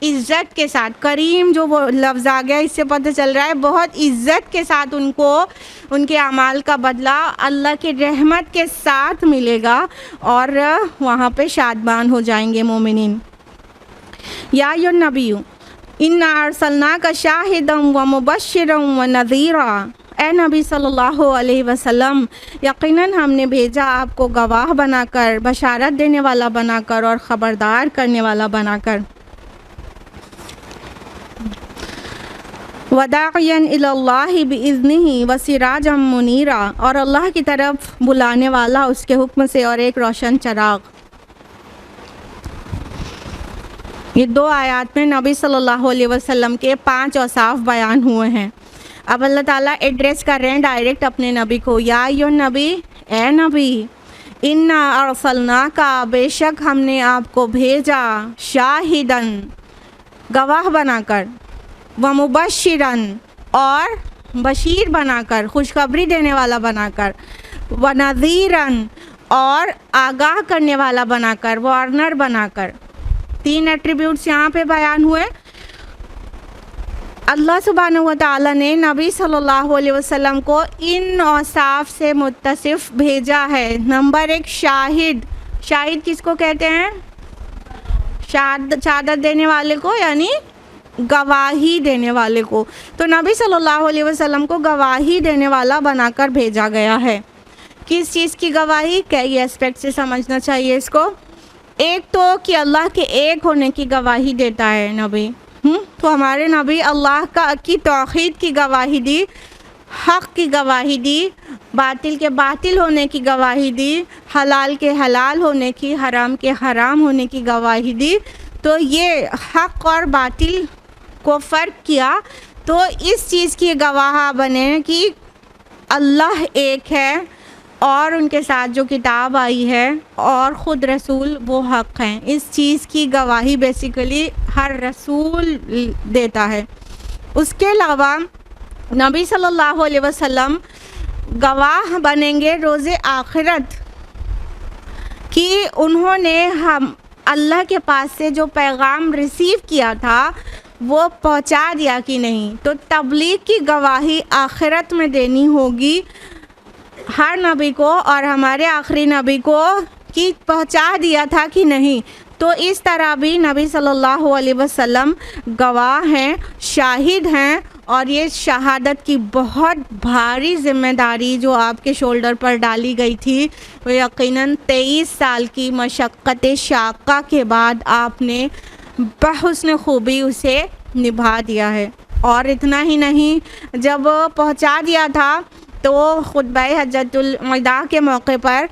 عزت کے ساتھ, کریم جو وہ لفظ آ گیا اس سے پتہ چل رہا ہے بہت عزت کے ساتھ ان کو ان کے اعمال کا بدلہ اللہ کی رحمت کے ساتھ ملے گا اور وہاں پہ شادمان ہو جائیں گے مومنین. یا ایھا النبی انا ارسلناک شاہدا ومبشرا ونذیرا, اے نبی صلی اللہ علیہ وسلم یقیناً ہم نے بھیجا آپ کو گواہ بنا کر, بشارت دینے والا بنا کر اور خبردار کرنے والا بنا کر. وداعیا الی اللہ باذنہ وسراجا منیرا, اور اللہ کی طرف بلانے والا اس کے حکم سے اور ایک روشن چراغ. یہ 2 آیات میں نبی صلی اللہ علیہ وسلم کے 5 اوصاف بیان ہوئے ہیں. اب اللہ تعالیٰ ایڈریس کر رہے ہیں ڈائریکٹ اپنے نبی کو. یا ایھا النبی, اے نبی, انا ارسلناک, بے شک ہم نے آپ کو بھیجا, شاہدن, گواہ بنا کر, ومبشرن, اور بشیر بنا کر, خوشخبری دینے والا بنا کر, ونذیرن, اور آگاہ کرنے والا بنا کر, وارنر بنا کر. 3 ایٹریبیوٹس یہاں پہ بیان ہوئے. اللہ سبحانہ و تعالیٰ نے نبی صلی اللہ علیہ وسلم کو ان اوصاف سے متصف بھیجا ہے. نمبر 1 شاہد. شاہد کس کو کہتے ہیں؟ شہادت دینے والے کو, یعنی گواہی دینے والے کو. تو نبی صلی اللہ علیہ وسلم کو گواہی دینے والا بنا کر بھیجا گیا ہے. کس چیز کی گواہی؟ کئی اسپیکٹ سے سمجھنا چاہیے اس کو. ایک تو کہ اللہ کے ایک ہونے کی گواہی دیتا ہے نبی. تو ہمارے نبی اللہ کی توحید کی گواہی دی, حق کی گواہی دی, باطل کے باطل ہونے کی گواہی دی, حلال کے حلال ہونے کی, حرام کے حرام ہونے کی گواہی دی. تو یہ حق اور باطل کو فرق کیا. تو اس چیز کی گواہ بنے کہ اللہ ایک ہے اور ان کے ساتھ جو کتاب آئی ہے اور خود رسول وہ حق ہیں. اس چیز کی گواہی بیسیکلی ہر رسول دیتا ہے. اس کے علاوہ نبی صلی اللہ علیہ وسلم گواہ بنیں گے روز آخرت کہ انہوں نے ہم اللہ کے پاس سے جو پیغام ریسیو کیا تھا وہ پہنچا دیا کہ نہیں. تو تبلیغ کی گواہی آخرت میں دینی ہوگی ہر نبی کو, اور ہمارے آخری نبی کو کہ پہنچا دیا تھا کہ نہیں. تو اس طرح بھی نبی صلی اللہ علیہ وسلم گواہ ہیں, شاہد ہیں, اور یہ شہادت کی بہت بھاری ذمہ داری جو آپ کے شولڈر پر ڈالی گئی تھی وہ یقیناً 23 سال کی مشقت شاقہ کے بعد آپ نے بحسن خوبی اسے نبھا دیا ہے. اور اتنا ہی نہیں, جب پہنچا دیا تھا تو خطبہ حجۃ الوداع کے موقع پر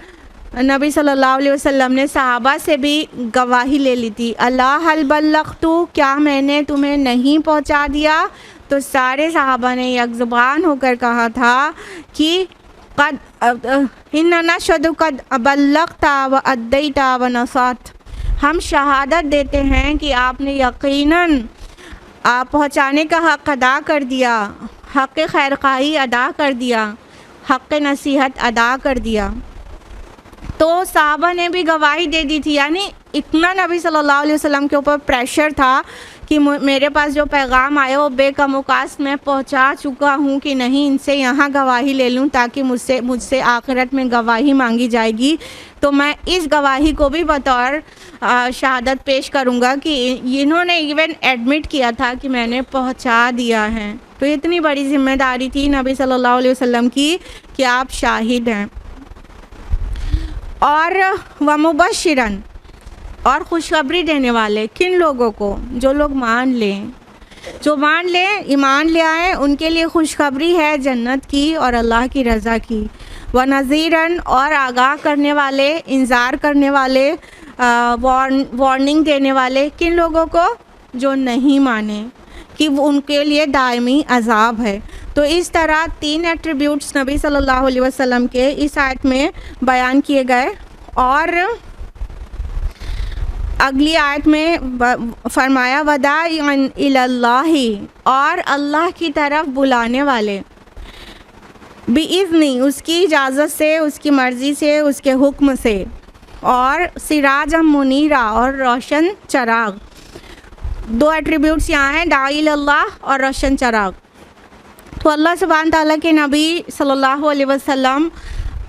نبی صلی اللہ علیہ وسلم نے صحابہ سے بھی گواہی لے لی تھی. اللہ حل بلغت, کیا میں نے تمہیں نہیں پہنچا دیا؟ تو سارے صحابہ نے یک زبان ہو کر کہا تھا کہ قد اننا نشہد قد بلغت و ادیت و نصحت، ہم شہادت دیتے ہیں کہ آپ نے یقیناً آپ پہنچانے کا حق ادا کر دیا، حق خیرخواہی ادا کر دیا، حق نصیحت ادا کر دیا۔ تو صحابہ نے بھی گواہی دے دی تھی، یعنی اتنا نبی صلی اللہ علیہ وسلم کے اوپر پریشر تھا کہ میرے پاس جو پیغام آئے وہ بے کم و کاست میں پہنچا چکا ہوں کہ نہیں ان سے یہاں گواہی لے لوں تاکہ مجھ سے آخرت میں گواہی مانگی جائے گی، تو میں اس گواہی کو بھی بطور شہادت پیش کروں گا کہ انہوں نے ایون ایڈمٹ کیا تھا کہ میں نے پہنچا دیا ہے۔ تو اتنی بڑی ذمہ داری تھی نبی صلی اللہ علیہ وسلم کی کہ آپ شاہد ہیں۔ اور ومبشراً، اور خوشخبری دینے والے کن لوگوں کو؟ جو لوگ مان لیں، جو مان لیں، ایمان لے آئیں، ان کے لیے خوشخبری ہے جنت کی اور اللہ کی رضا کی۔ ونذیراً، اور آگاہ کرنے والے، انذار کرنے والے، وارننگ دینے والے کن لوگوں کو؟ جو نہیں مانے، کہ ان کے لیے دائمی عذاب ہے۔ تو اس طرح 3 ایٹریبیوٹس نبی صلی اللہ علیہ وسلم کے اس آیت میں بیان کیے گئے، اور اگلی آیت میں فرمایا وداعیاً الی اللہ، اور اللہ کی طرف بلانے والے، بِإِذْنِ، اس کی اجازت سے، اس کی مرضی سے، اس کے حکم سے، اور سراجا منیرا، اور روشن چراغ۔ 2 ایٹریبیوٹس یہاں ہیں، داعی الی اللہ اور روشن چراغ۔ تو اللہ سبحانہ تعالیٰ کے نبی صلی اللہ علیہ وسلم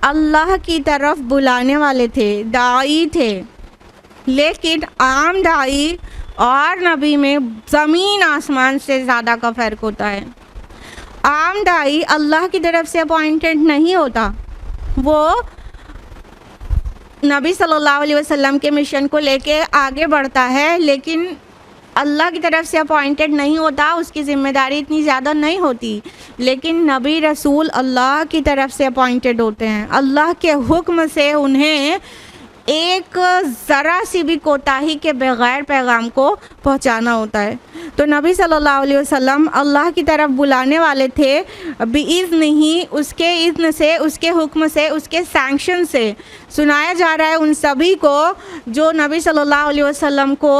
اللہ کی طرف بلانے والے تھے، داعی تھے، لیکن عام داعی اور نبی میں زمین آسمان سے زیادہ کا فرق ہوتا ہے۔ عام داعی اللہ کی طرف سے اپوائنٹڈ نہیں ہوتا، وہ نبی صلی اللہ علیہ وسلم کے مشن کو لے کے آگے بڑھتا ہے، لیکن اللہ کی طرف سے اپوائنٹڈ نہیں ہوتا، اس کی ذمہ داری اتنی زیادہ نہیں ہوتی۔ لیکن نبی رسول اللہ کی طرف سے اپوائنٹڈ ہوتے ہیں، اللہ کے حکم سے انہیں ایک ذرا سی بھی کوتاہی کے بغیر پیغام کو پہنچانا ہوتا ہے۔ تو نبی صلی اللہ علیہ وسلم اللہ کی طرف بلانے والے تھے، بِإِذْنِهِ، اس کے اذن سے، اس کے حکم سے، اس کے سینکشن سے۔ سنایا جا رہا ہے ان سبھی کو جو نبی صلی اللہ علیہ وسلم کو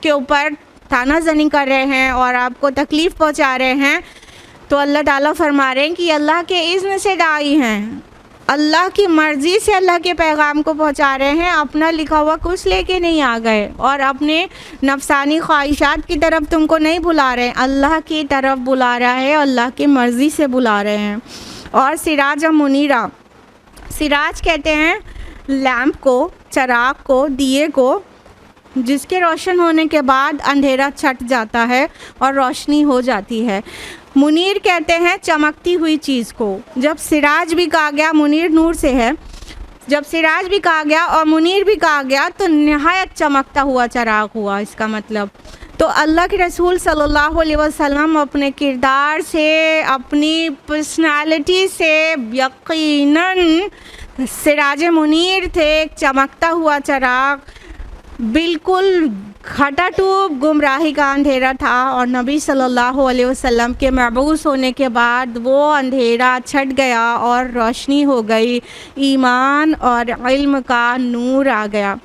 کے اوپر تانا زنی کر رہے ہیں اور آپ کو تکلیف پہنچا رہے ہیں، تو اللہ تعالیٰ فرما رہے ہیں کہ اللہ کے اذن سے داعی ہیں، اللہ کی مرضی سے اللہ کے پیغام کو پہنچا رہے ہیں، اپنا لکھا ہوا کچھ لے کے نہیں آ گئے اور اپنے نفسانی خواہشات کی طرف تم کو نہیں بلا رہے، اللہ کی طرف بلا رہا ہے، اللہ کی مرضی سے بلا رہے ہیں۔ اور سراج منیرا، سراج کہتے ہیں لیمپ کو، چراغ کو، دیے کو، جس کے روشن ہونے کے بعد اندھیرا چھٹ جاتا ہے اور روشنی ہو جاتی ہے۔ منیر کہتے ہیں چمکتی ہوئی چیز کو۔ جب سراج بھی کہا گیا، منیر نور سے ہے، جب سراج بھی کہا گیا اور منیر بھی کہا گیا تو نہایت چمکتا ہوا چراغ ہوا اس کا مطلب۔ تو اللہ کے رسول صلی اللہ علیہ وسلم اپنے کردار سے، اپنی پرسنالٹی سے یقیناً سراج منیر تھے، ایک چمکتا ہوا چراغ، بالکل گھٹا ٹوپ گمراہی کا اندھیرا تھا، اور نبی صلی اللہ علیہ وسلم کے مبعوث ہونے کے بعد وہ اندھیرا چھٹ گیا اور روشنی ہو گئی، ایمان اور علم کا نور آ گیا۔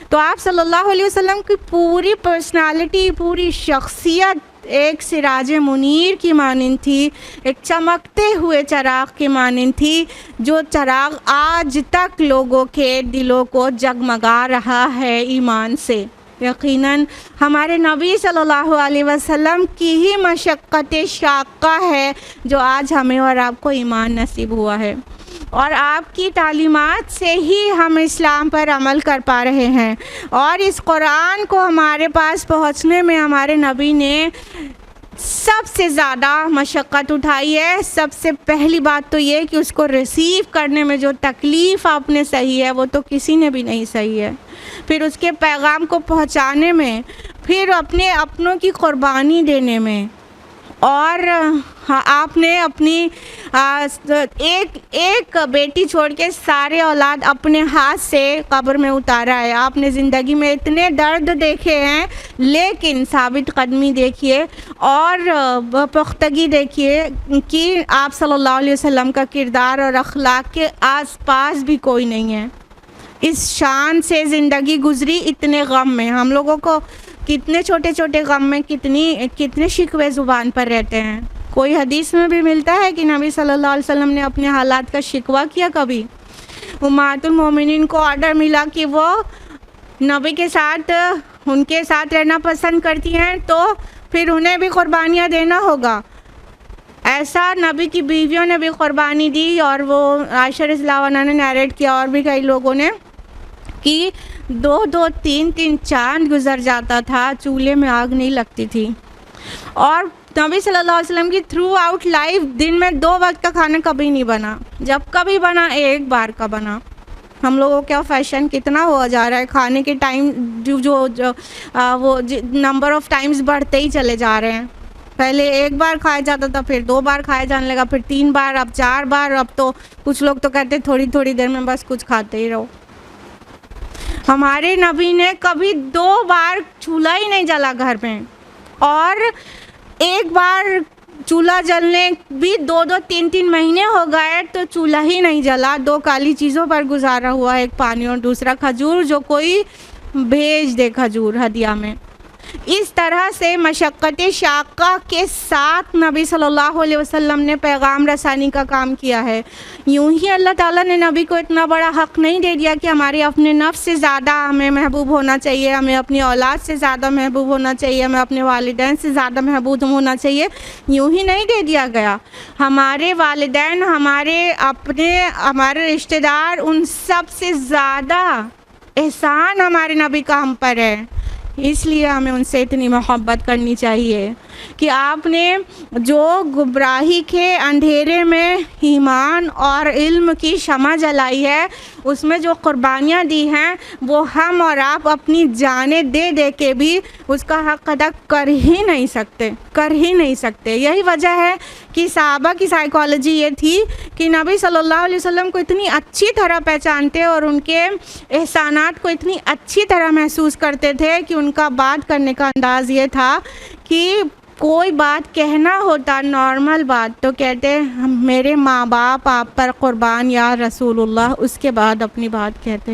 تو آپ صلی اللہ علیہ وسلم کی پوری پرسنالٹی، پوری شخصیت ایک سراج منیر کی مانند تھی، ایک چمکتے ہوئے چراغ کی مانند تھی، جو چراغ آج تک لوگوں کے دلوں کو جگمگا رہا ہے ایمان سے۔ یقیناً ہمارے نبی صلی اللہ علیہ وسلم کی ہی مشقت شاقہ ہے جو آج ہمیں اور آپ کو ایمان نصیب ہوا ہے، اور آپ کی تعلیمات سے ہی ہم اسلام پر عمل کر پا رہے ہیں، اور اس قرآن کو ہمارے پاس پہنچنے میں ہمارے نبی نے سب سے زیادہ مشقت اٹھائی ہے۔ سب سے پہلی بات تو یہ کہ اس کو ریسیو کرنے میں جو تکلیف آپ نے سہی ہے وہ تو کسی نے بھی نہیں سہی ہے، پھر اس کے پیغام کو پہنچانے میں، پھر اپنے اپنوں کی قربانی دینے میں، اور ہاں آپ نے اپنی ایک بیٹی چھوڑ کے سارے اولاد اپنے ہاتھ سے قبر میں اتارا ہے. آپ نے زندگی میں اتنے درد دیکھے ہیں لیکن ثابت قدمی دیکھیے اور پختگی دیکھیے کہ آپ صلی اللہ علیہ وسلم کا کردار اور اخلاق کے آس پاس بھی کوئی نہیں ہے. اس شان سے زندگی گزری اتنے غم میں. ہم لوگوں کو کتنے چھوٹے چھوٹے غم میں کتنے شکوے زبان پر رہتے ہیں. کوئی حدیث میں بھی ملتا ہے کہ نبی صلی اللہ علیہ وسلم نے اپنے حالات کا شکوہ کیا کبھی؟ امہات المومنین کو آرڈر ملا کہ وہ نبی کے ساتھ ان کے ساتھ رہنا پسند کرتی ہیں تو پھر انہیں بھی قربانیاں دینا ہوگا. ایسا نبی کی بیویوں نے بھی قربانی دی اور وہ عائشہ رضی اللہ عنہا نے نیریٹ کیا اور بھی کئی لوگوں نے کہ 2 3 چاند گزر جاتا تھا چولہے میں آگ نہیں لگتی تھی. اور نبی صلی اللہ علیہ وسلم کی تھرو آؤٹ لائف دن میں 2 وقت کا کھانا کبھی نہیں بنا. جب کبھی بنا ایک بار کا بنا. ہم لوگوں کا فیشن کتنا ہوا جا رہا ہے, کھانے کے ٹائم وہ نمبر آف ٹائمز بڑھتے ہی چلے جا رہے ہیں. پہلے 1 بار کھایا جاتا تھا, پھر 2 بار کھایا جانے لگا, پھر 3 بار, اب 4 بار. اب تو کچھ لوگ تو کہتے تھوڑی تھوڑی دیر میں بس کچھ کھاتے ہی رہو. ہمارے نبی نے کبھی 2 بار چولہا ہی نہیں جلا گھر میں, اور 1 بار چولہا جلنے بھی 2 3 مہینے ہو گئے تو چولہا ہی نہیں جلا. 2 کالی چیزوں پر گزارا ہوا, ایک پانی اور دوسرا کھجور جو کوئی بھیج دے کھجور ہدیہ میں. اس طرح سے مشقت شاقہ کے ساتھ نبی صلی اللہ علیہ وسلم نے پیغام رسانی کا کام کیا ہے. یوں ہی اللہ تعالیٰ نے نبی کو اتنا بڑا حق نہیں دے دیا کہ ہمارے اپنے نفس سے زیادہ ہمیں محبوب ہونا چاہیے, ہمیں اپنی اولاد سے زیادہ محبوب ہونا چاہیے, ہمیں اپنے والدین سے زیادہ محبوب ہونا چاہیے. یوں ہی نہیں دے دیا گیا. ہمارے والدین, ہمارے رشتہ دار, ان سب سے زیادہ احسان ہمارے نبی کا ہم پر ہے. اس لیے ہمیں ان سے اتنی محبت کرنی چاہیے کہ آپ نے جو گمراہی کے اندھیرے میں ایمان اور علم کی شمع جلائی ہے, اس میں جو قربانیاں دی ہیں وہ ہم اور آپ اپنی جانیں دے دے کے بھی اس کا حق ادا کر ہی نہیں سکتے. یہی وجہ ہے کہ صحابہ کی سائیکالوجی یہ تھی کہ نبی صلی اللہ علیہ وسلم کو اتنی اچھی طرح پہچانتے اور ان کے احسانات کو اتنی اچھی طرح محسوس کرتے تھے کہ ان کا بات کرنے کا انداز یہ تھا کہ کوئی بات کہنا ہوتا نارمل بات تو کہتے میرے ماں باپ آپ پر قربان یا رسول اللہ, اس کے بعد اپنی بات کہتے.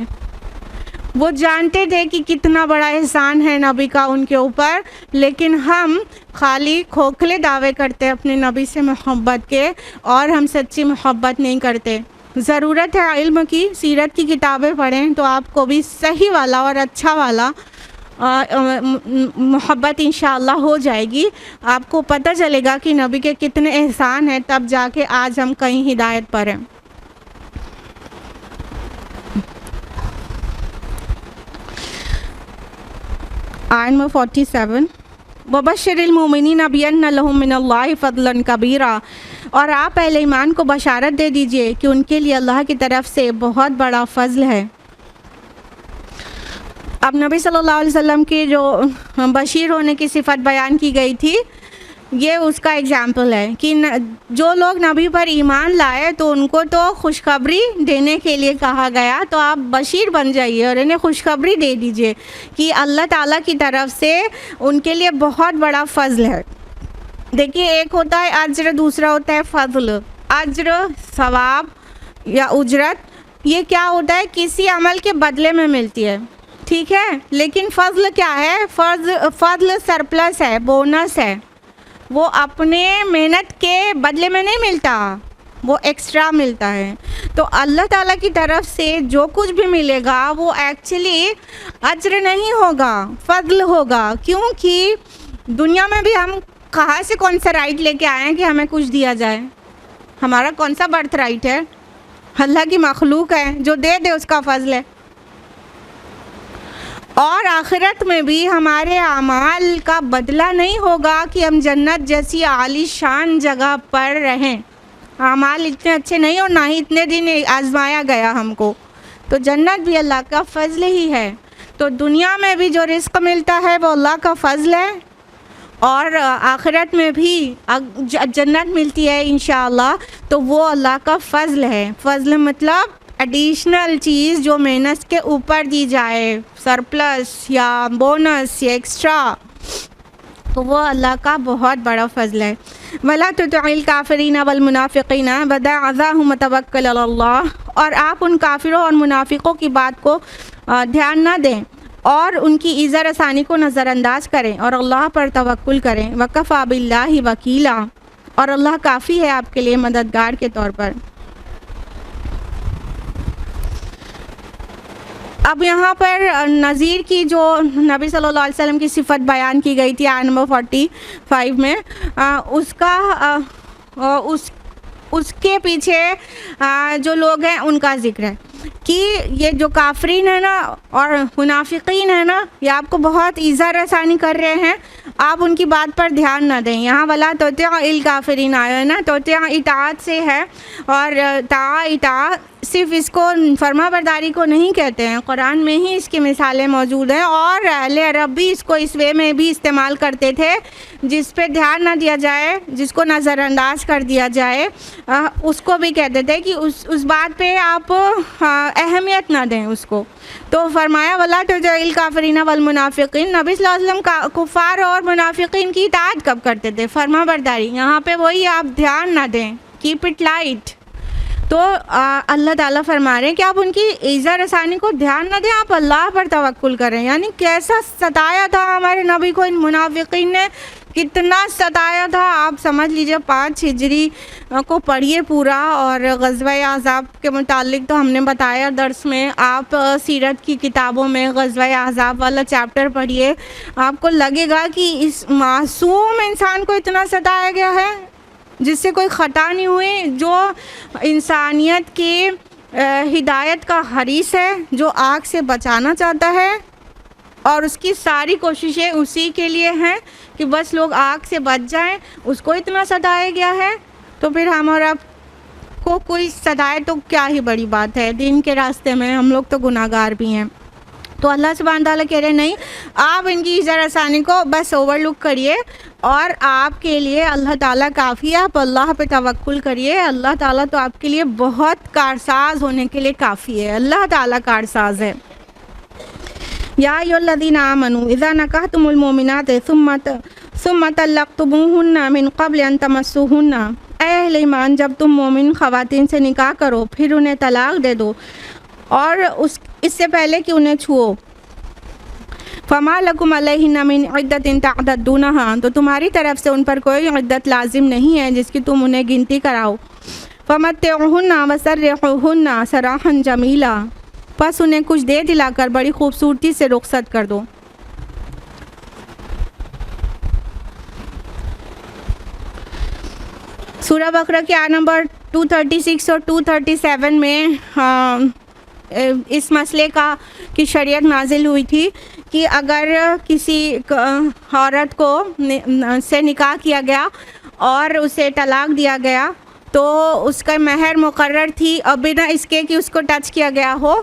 وہ جانتے تھے کہ کتنا بڑا احسان ہے نبی کا ان کے اوپر, لیکن ہم خالی کھوکھلے دعوے کرتے اپنے نبی سے محبت کے اور ہم سچی محبت نہیں کرتے. ضرورت ہے علم کی, سیرت کی کتابیں پڑھیں تو آپ کو بھی صحیح والا اور اچھا والا محبت انشاءاللہ ہو جائے گی. آپ کو پتہ چلے گا کہ نبی کے کتنے احسان ہیں, تب جا کے آج ہم کہیں ہدایت پر ہیں. آیت نمبر 47 وَبَشِّرِ الْمُؤْمِنِينَ بِأَنَّ لَهُم مِّنَ اللَّهِ فَضْلًا كَبِيرًا, اور آپ اہل ایمان کو بشارت دے دیجئے کہ ان کے لیے اللہ کی طرف سے بہت بڑا فضل ہے. اب نبی صلی اللہ علیہ وسلم کی جو بشیر ہونے کی صفت بیان کی گئی تھی, یہ اس کا اگزامپل ہے کہ جو لوگ نبی پر ایمان لائے تو ان کو تو خوشخبری دینے کے لیے کہا گیا, تو آپ بشیر بن جائیے اور انہیں خوشخبری دے دیجئے کہ اللہ تعالیٰ کی طرف سے ان کے لیے بہت بڑا فضل ہے. دیکھیے, ایک ہوتا ہے اجر, دوسرا ہوتا ہے فضل. اجر ثواب یا اجرت, یہ کیا ہوتا ہے کسی عمل کے بدلے میں ملتی ہے, ٹھیک ہے. لیکن فضل کیا ہے؟ فضل سرپلس ہے, بونس ہے. وہ اپنے محنت کے بدلے میں نہیں ملتا, وہ ایکسٹرا ملتا ہے. تو اللہ تعالیٰ کی طرف سے جو کچھ بھی ملے گا وہ ایکچولی اجر نہیں ہوگا, فضل ہوگا. کیونکہ دنیا میں بھی ہم کہاں سے کون سا رائٹ لے کے آئے ہیں کہ ہمیں کچھ دیا جائے؟ ہمارا کون سا برتھ رائٹ ہے؟ اللہ کی مخلوق ہے, جو دے دے اس کا فضل ہے. اور آخرت میں بھی ہمارے اعمال کا بدلہ نہیں ہوگا کہ ہم جنت جیسی عالی شان جگہ پر رہیں. اعمال اتنے اچھے نہیں اور نہ ہی اتنے دن آزمایا گیا ہم کو, تو جنت بھی اللہ کا فضل ہی ہے. تو دنیا میں بھی جو رزق ملتا ہے وہ اللہ کا فضل ہے, اور آخرت میں بھی جنت ملتی ہے انشاءاللہ، تو وہ اللہ کا فضل ہے. فضل مطلب ایڈیشنل چیز جو محنت کے اوپر دی جائے، سرپلس یا بونس یا ایکسٹرا، تو وہ اللہ کا بہت بڑا فضل ہے. وَلَا تُطِعِ الْكَافِرِينَ وَالْمُنَافِقِينَ وَدَعْ أَذَاهُمْ وَتَوَكَّلْ عَلَى اللَّهِ، اور آپ ان کافروں اور منافقوں کی بات کو دھیان نہ دیں اور ان کی ایذا رسانی کو نظر انداز کریں اور اللہ پر توکل کریں. وَكَفَى بِاللَّهِ وَكِيلًا، اور اللہ کافی ہے آپ کے لیے مددگار کے طور پر. اب یہاں پر نذیر کی جو نبی صلی اللہ علیہ وسلم کی صفت بیان کی گئی تھی آیت نمبر 45 میں، اس کے پیچھے جو لوگ ہیں ان کا ذکر ہے کہ یہ جو کافرین ہیں نا اور منافقین ہیں نا، یہ آپ کو بہت ایذا رسانی کر رہے ہیں، آپ ان کی بات پر دھیان نہ دیں. یہاں ولا تطیع الکافرین آیا ہے نا، تطیع اطاعت سے ہے، اور اطاعت صرف اس کو فرما برداری کو نہیں کہتے ہیں، قرآن میں ہی اس کی مثالیں موجود ہیں، اور اہل عرب بھی اس کو اس وے میں بھی استعمال کرتے تھے جس پہ دھیان نہ دیا جائے، جس کو نظر انداز کر دیا جائے، اس کو بھی کہتے تھے کہ اس بات پہ آپ اہمیت نہ دیں اس کو. تو فرمایا وَلَا تُطِعِ الْكَافِرِينَ وَالْمُنَافِقِينَ، نبی صلی اللہ علیہ وسلم کفار اور منافقین کی اطاعت کب کرتے تھے؟ فرما برداری. یہاں پہ وہی آپ دھیان نہ دیں، کیپ اٹ لائٹ. تو اللہ تعالیٰ فرما رہے ہیں کہ آپ ان کی ایذا رسانی کو دھیان نہ دیں، آپ اللہ پر توکل کریں. یعنی کیسا ستایا تھا ہمارے نبی کو ان منافقین نے، کتنا ستایا تھا. آپ سمجھ لیجئے 5 ہجری کو پڑھیے پورا، اور غزوہ احزاب کے متعلق تو ہم نے بتایا درس میں. آپ سیرت کی کتابوں میں غزوہ احزاب والا چیپٹر پڑھیے، آپ کو لگے گا کہ اس معصوم انسان کو اتنا ستایا گیا ہے جس سے کوئی خطا نہیں ہوئی، جو انسانیت کی ہدایت کا حریص ہے، جو آگ سے بچانا چاہتا ہے، اور اس کی ساری کوششیں اسی کے لیے ہیں کہ بس لوگ آگ سے بچ جائیں. اس کو اتنا ستایا گیا ہے، تو پھر ہم اور آپ کو کوئی ستائے تو کیا ہی بڑی بات ہے. دین کے راستے میں ہم لوگ تو گناہ گار بھی ہیں. تو اللہ سبحانہ تعالیٰ کہہ رہے نہیں، آپ ان کی ایذا رسانی کو بس اوور لک کریے، اور آپ کے لیے اللہ تعالیٰ کافی ہے. آپ اللہ پہ توکل کریے، اللہ تعالیٰ تو آپ کے لیے بہت کارساز ہونے کے لیے کافی ہے. اللہ تعالیٰ کارساز ہے. یا ایھا الذین آمنوا اذا نکحتم المؤمنات ثم طلقتموہن من قبل ان تمسوہن، اے اہل ایمان جب تم مومن خواتین سے نکاح کرو پھر انہیں طلاق دے دو اور اس سے پہلے کہ انہیں چھو. فما لکم علیہن من عدۃ تعتدونہا، تو تمہاری طرف سے ان پر کوئی عدت لازم نہیں ہے جس کی تم انہیں گنتی کراؤ. فمتعوہن وسرحوہن سراحا جمیلا، پس انہیں کچھ دے دلا کر بڑی خوبصورتی سے رخصت کر دو. سورہ بقرہ کے آیت نمبر 236 اور 237 میں اس مسئلے کی شریعت نازل ہوئی تھی کہ اگر کسی عورت کو سے نکاح کیا گیا اور اسے طلاق دیا گیا تو اس کا مہر مقرر تھی، اور بنا اس کے کہ اس کو ٹچ کیا گیا ہو،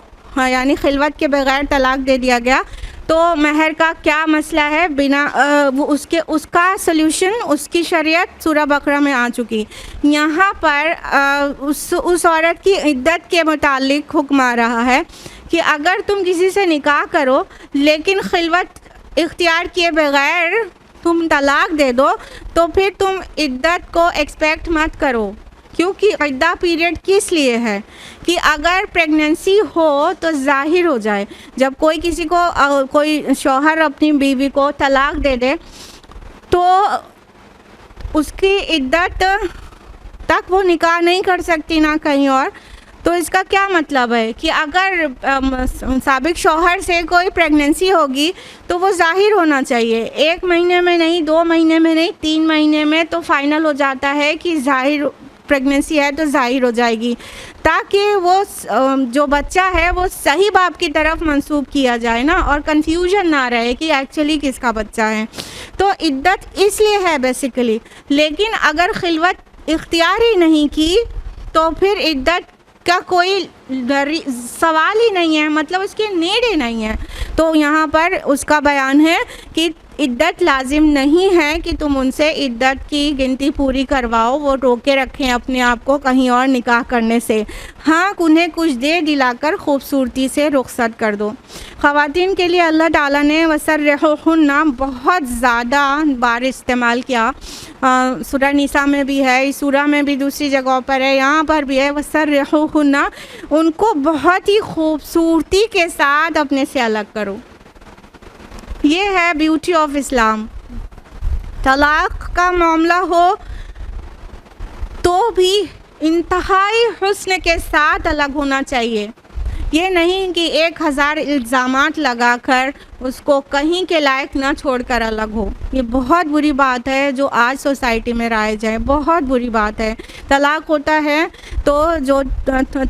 یعنی خلوت کے بغیر طلاق دے دیا گیا، تو مہر کا کیا مسئلہ ہے، بنا اس کا سلیوشن اس کی شریعت سورہ بقرہ میں آ چکی. یہاں پر اس عورت کی عدت کے متعلق حکم آ رہا ہے کہ اگر تم کسی سے نکاح کرو لیکن خلوت اختیار کیے بغیر تم طلاق دے دو، تو پھر تم عدت کو ایکسپیکٹ مت کرو. کیونکہ عدہ پیریڈ کس لیے ہے کہ اگر پریگننسی ہو تو ظاہر ہو جائے. جب کوئی شوہر اپنی بیوی کو طلاق دے دے تو اس کی عدت تک وہ نکاح نہیں کر سکتی نہ کہیں اور. تو اس کا کیا مطلب ہے کہ اگر سابق شوہر سے کوئی پریگننسی ہوگی تو وہ ظاہر ہونا چاہیے. 1 مہینے میں نہیں، 2 مہینے میں نہیں، 3 مہینے میں تو فائنل ہو جاتا ہے کہ ظاہر پریگننسی ہے تو ظاہر ہو جائے گی، تاکہ وہ جو بچہ ہے وہ صحیح باپ کی طرف منسوب کیا جائے نا، اور کنفیوژن نہ رہے کہ ایکچولی کس کا بچہ ہے. تو عدت اس لیے ہے بیسیکلی. لیکن اگر خلوت اختیار ہی نہیں کی تو پھر عدت کا کوئی سوال ہی نہیں ہے، مطلب اس کی نیڈ ہی نہیں ہے. تو یہاں پر اس کا بیان ہے کہ عدت لازم نہیں ہے کہ تم ان سے عدت کی گنتی پوری کرواؤ، وہ روکے رکھیں اپنے آپ کو کہیں اور نکاح کرنے سے، ہاں انہیں کچھ دے دلا کر خوبصورتی سے رخصت کر دو۔ خواتین کے لیے اللہ تعالیٰ نے وسرحوہن بہت زیادہ بار استعمال کیا، سورہ نساء میں بھی ہے، اس سورہ میں بھی دوسری جگہوں پر ہے، یہاں پر بھی ہے، وسرحوہن، ان کو بہت ہی خوبصورتی کے ساتھ اپنے سے الگ کرو۔ یہ ہے بیوٹی آف اسلام۔ طلاق کا معاملہ ہو تو بھی انتہائی حسن کے ساتھ الگ ہونا چاہیے، یہ نہیں کہ 1000 الزامات لگا کر اس کو کہیں کے لائق نہ چھوڑ کر الگ ہو۔ یہ بہت بری بات ہے جو آج سوسائٹی میں رائج ہے، بہت بری بات ہے۔ طلاق ہوتا ہے تو جو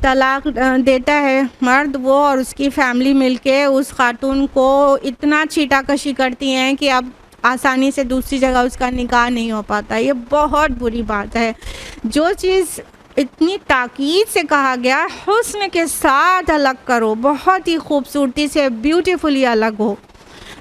طلاق دیتا ہے مرد، وہ اور اس کی فیملی مل کے اس خاتون کو اتنا چھیٹا کشی کرتی ہیں کہ اب آسانی سے دوسری جگہ اس کا نکاح نہیں ہو پاتا۔ یہ بہت بری بات ہے۔ جو چیز اتنی تاکید سے کہا گیا حسن کے ساتھ الگ کرو، بہت ہی خوبصورتی سے بیوٹیفلی الگ ہو۔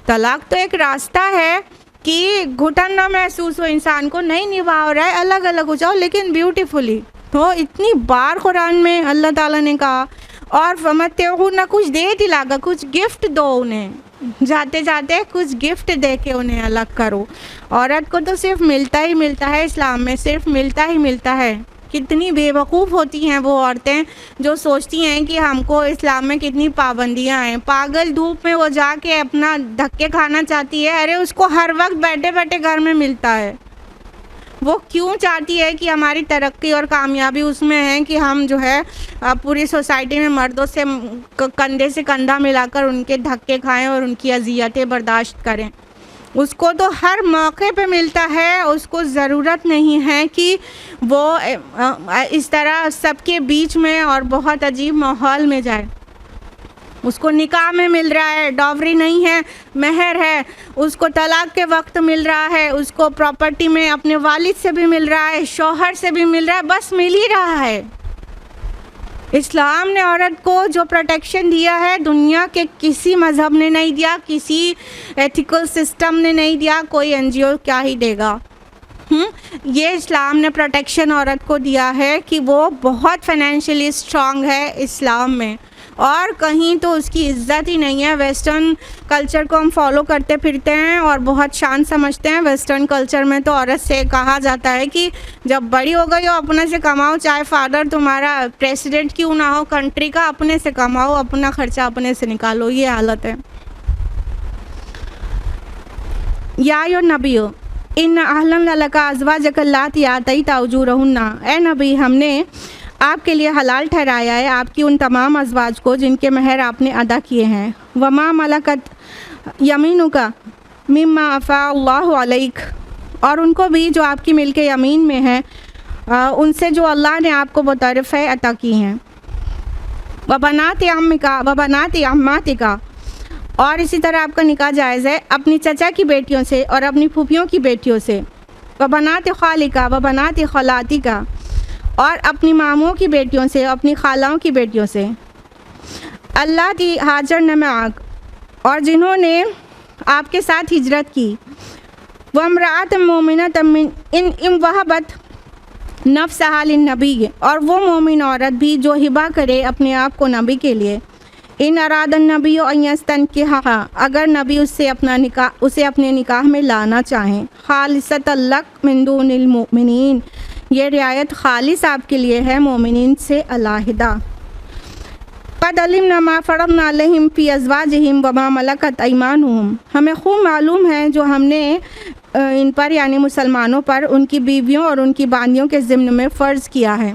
طلاق تو ایک راستہ ہے کہ گھٹن نہ محسوس ہو انسان کو، نہیں نبھا ہو رہا ہے، الگ الگ ہو جاؤ لیکن بیوٹیفلی۔ تو اتنی بار قرآن میں اللہ تعالیٰ نے کہا، اور فمتعوہن، کچھ دے دلا کر، کچھ گفٹ دو انہیں، جاتے جاتے کچھ گفٹ دے کے انہیں الگ کرو۔ عورت کو تو صرف ملتا ہی ملتا ہے اسلام میں، صرف ملتا ہی ملتا ہے۔ کتنی بے وقوف ہوتی ہیں وہ عورتیں جو سوچتی ہیں کہ ہم کو اسلام میں کتنی پابندیاں ہیں، پاگل دھوپ میں وہ جا کے اپنا دھکے کھانا چاہتی ہے، ارے اس کو ہر وقت بیٹھے بیٹھے گھر میں ملتا ہے۔ وہ کیوں چاہتی ہے کہ ہماری ترقی اور کامیابی اس میں ہے کہ ہم جو ہے پوری سوسائٹی میں مردوں سے کندھے سے کندھا ملا کر ان کے دھکے کھائیں اور ان کی اذیتیں برداشت کریں؟ اس کو تو ہر موقع پہ ملتا ہے، اس کو ضرورت نہیں ہے کہ وہ اس طرح سب کے بیچ میں اور بہت عجیب ماحول میں جائے۔ اس کو نکاح میں مل رہا ہے، ڈاوری نہیں ہے، مہر ہے، اس کو طلاق کے وقت مل رہا ہے، اس کو پراپرٹی میں اپنے والد سے بھی مل رہا ہے، شوہر سے بھی مل رہا ہے، بس مل ہی رہا ہے۔ اسلام نے عورت کو جو پروٹیکشن دیا ہے دنیا کے کسی مذہب نے نہیں دیا، کسی ایتھیکل سسٹم نے نہیں دیا، کوئی NGO کیا ہی دے گا۔ یہ اسلام نے پروٹیکشن عورت کو دیا ہے کہ وہ بہت فائنینشلی اسٹرانگ ہے اسلام میں، اور کہیں تو اس کی عزت ہی نہیں ہے۔ ویسٹرن کلچر کو ہم فالو کرتے پھرتے ہیں اور بہت شان سمجھتے ہیں۔ ویسٹرن کلچر میں تو عورت سے کہا جاتا ہے کہ جب بڑی ہو گئی ہو اپنے سے کماؤ، چاہے فادر تمہارا پریسیڈنٹ کیوں نہ ہو کنٹری کا، اپنے سے کماؤ، اپنا خرچہ اپنے سے نکالو۔ یہ حالت ہے۔ یا ایھا النبی ان احللنا لک ازواجک اللاتی آتیت اجورہن، اے نبی ہم نے آپ کے لیے حلال ٹھہرایا ہے آپ کی ان تمام ازواج کو جن کے مہر آپ نے ادا کیے ہیں۔ وما ملکت یمینک مما افاء اللہ علیک، اور ان کو بھی جو آپ کی ملک یمین میں ہیں ان سے جو اللہ نے آپ کو بطرفہ عطا کی ہیں۔ وبنات عمک وبنات عماتک، اور اسی طرح آپ کا نکاح جائز ہے اپنی چچا کی بیٹیوں سے اور اپنی پھوپھیوں کی بیٹیوں سے۔ وبنات خالک وبنات خالاتک، اور اپنی ماموں کی بیٹیوں سے، اپنی خالاؤں کی بیٹیوں سے۔ اللاتی ہاجرن معک، اور جنہوں نے آپ کے ساتھ ہجرت کی۔ وامرأۃ مومنۃ ان وہبت نفسہا للنبی، اور وہ مومن عورت بھی جو ہبہ کرے اپنے آپ کو نبی کے لیے۔ ان اراد النبی ان یستنکحھا، اگر نبی اسے اپنے نکاح میں لانا چاہیں۔ خالصۃ لک من دون المؤمنین، یہ رعایت خالص آپ کے لیے ہے مومنین سے علیحدہ۔ قد علمنا ما فرضنا علیہم فی ازواجہم وما ملکت ایمانہم، ہمیں خوب معلوم ہے جو ہم نے ان پر یعنی مسلمانوں پر ان کی بیویوں اور ان کی باندیوں کے ضمن میں فرض کیا ہے۔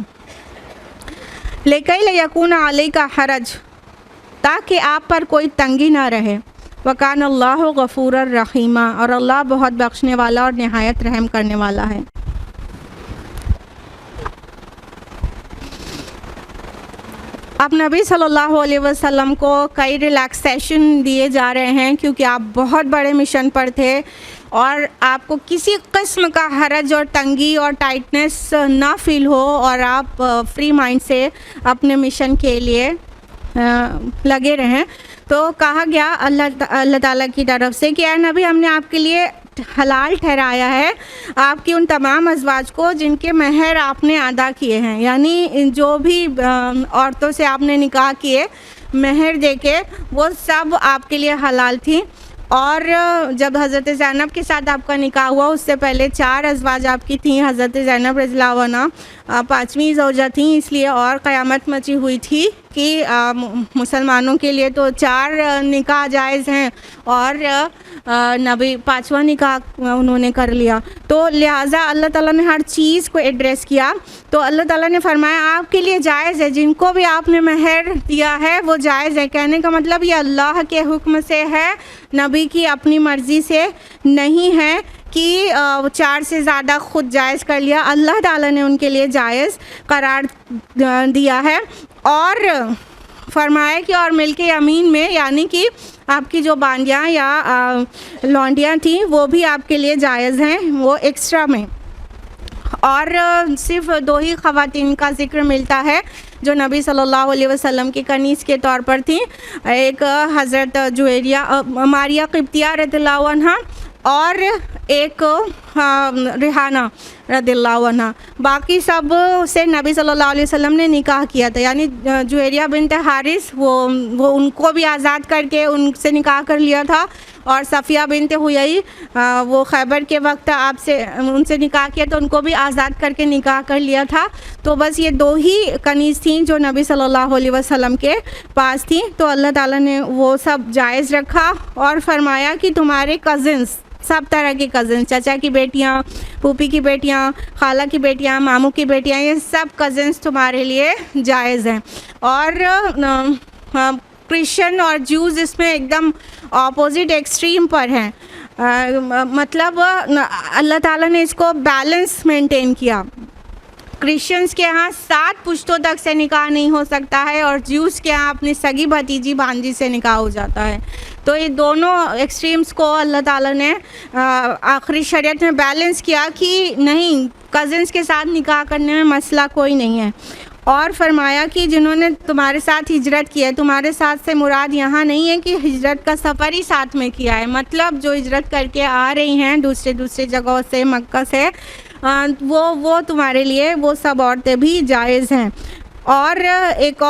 لکی لیکون علیک حرج، تاکہ آپ پر کوئی تنگی نہ رہے۔ وکان اللہ غفورا الرحیما، اور اللہ بہت بخشنے والا اور نہایت رحم کرنے والا ہے۔ اب نبی صلی اللہ علیہ وسلم کو کئی ریلیکسیشن دیے جا رہے ہیں کیونکہ آپ بہت بڑے مشن پر تھے اور آپ کو کسی قسم کا حرج اور تنگی اور ٹائٹنس نہ فیل ہو اور آپ فری مائنڈ سے اپنے مشن کے لیے لگے رہیں۔ تو کہا گیا اللہ تعالیٰ کی طرف سے کہ اے نبی ہم نے آپ کے لیے حلال ٹھہرایا ہے آپ کی ان تمام ازواج کو جن کے مہر آپ نے ادا کیے ہیں، یعنی جو بھی عورتوں سے آپ نے نکاح کیے مہر دے کے وہ سب آپ کے لیے حلال تھیں۔ اور جب حضرت زینب کے ساتھ آپ کا نکاح ہوا اس سے پہلے 4 ازواج آپ کی تھیں، حضرت زینب رضی اللہ عنہا 5ویں زوجہ تھیں، اس لیے اور قیامت مچی ہوئی تھی کہ مسلمانوں کے لیے تو 4 نکاح جائز ہیں اور نبی 5واں نکاح انہوں نے کر لیا، تو لہٰذا اللہ تعالیٰ نے ہر چیز کو ایڈریس کیا۔ تو اللہ تعالیٰ نے فرمایا آپ کے لیے جائز ہے، جن کو بھی آپ نے مہر دیا ہے وہ جائز ہے۔ کہنے کا مطلب یہ اللہ کے حکم سے ہے، نبی کی اپنی مرضی سے نہیں ہے کہ 4 سے زیادہ خود جائز کر لیا، اللہ تعالیٰ نے ان کے لیے جائز قرار دیا ہے۔ اور فرمایا کہ اور ملک یمین میں یعنی کہ آپ کی جو باندیاں یا لونڈیاں تھیں وہ بھی آپ کے لیے جائز ہیں، وہ ایکسٹرا میں۔ اور صرف 2 ہی خواتین کا ذکر ملتا ہے جو نبی صلی اللہ علیہ وسلم کی کنیز کے طور پر تھیں، ایک حضرت ماریہ قبطیہ رضی اللہ عنہا اور ایک ریحانہ رضی اللہ عنہ، باقی سب سے نبی صلی اللہ علیہ وسلم نے نکاح کیا تھا، یعنی جویریہ بنت حارث وہ ان کو بھی آزاد کر کے ان سے نکاح کر لیا تھا، اور صفیہ بنت حیی وہ خیبر کے وقت آپ سے ان سے نکاح کیا تو ان کو بھی آزاد کر کے نکاح کر لیا تھا۔ تو بس یہ 2 ہی کنیز تھیں جو نبی صلی اللہ علیہ وسلم کے پاس تھیں، تو اللہ تعالیٰ نے وہ سب جائز رکھا اور فرمایا کہ تمہارے کزنس، سب طرح کے کزنس، چچا کی بیٹیاں، پھوپھی کی بیٹیاں، خالہ کی بیٹیاں، ماموں کی بیٹیاں، یہ سب کزنس تمہارے لیے جائز ہیں۔ اور کرسچن اور جوز اس میں ایک دم اپوزٹ ایکسٹریم پر ہیں، مطلب اللہ تعالیٰ نے اس کو بیلنس مینٹین کیا۔ کرسچنس کے ہاں 7 پشتوں تک سے نکاح نہیں ہو سکتا ہے اور جوز کے ہاں اپنی سگی بھتیجی بھانجی سے نکاح ہو جاتا ہے، تو یہ دونوں ایکسٹریمز کو اللہ تعالیٰ نے آخری شریعت میں بیلنس کیا کہ نہیں، کزنس کے ساتھ نکاح کرنے میں مسئلہ کوئی نہیں ہے۔ اور فرمایا کہ جنہوں نے تمہارے ساتھ ہجرت کی ہے، تمہارے ساتھ سے مراد یہاں نہیں ہے کہ ہجرت کا سفر ہی ساتھ میں کیا ہے، مطلب جو ہجرت کر کے آ رہی ہیں دوسرے جگہوں سے، مکہ سے، وہ تمہارے لیے وہ سب عورتیں بھی جائز ہیں۔ اور ایک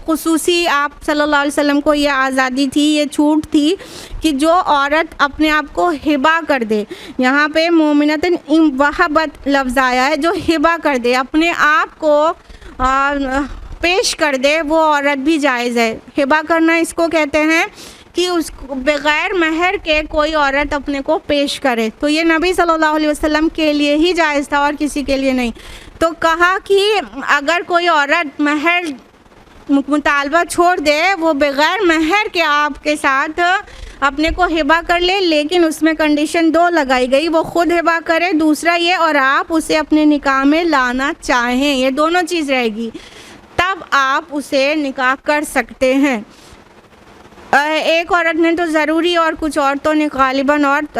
خصوصی آپ صلی اللہ علیہ وسلم کو یہ آزادی تھی، یہ چھوٹ تھی کہ جو عورت اپنے آپ کو ہبہ کر دے، یہاں پہ مومنتن وہبت لفظ آیا ہے، جو ہبہ کر دے، اپنے آپ کو پیش کر دے، وہ عورت بھی جائز ہے۔ ہبہ کرنا اس کو کہتے ہیں کہ اس کو بغیر مہر کے کوئی عورت اپنے کو پیش کرے، تو یہ نبی صلی اللہ علیہ وسلم کے لیے ہی جائز تھا اور کسی کے لیے نہیں۔ تو کہا کہ اگر کوئی عورت مہر مطالبہ چھوڑ دے، وہ بغیر مہر کے آپ کے ساتھ اپنے کو ہبہ کر لے، لیکن اس میں کنڈیشن 2 لگائی گئی، وہ خود ہبہ کرے، دوسرا یہ اور آپ اسے اپنے نکاح میں لانا چاہیں، یہ دونوں چیز رہے گی، تب آپ اسے نکاح کر سکتے ہیں۔ ایک عورت نے تو ضروری اور کچھ عورتوں نے غالباً اور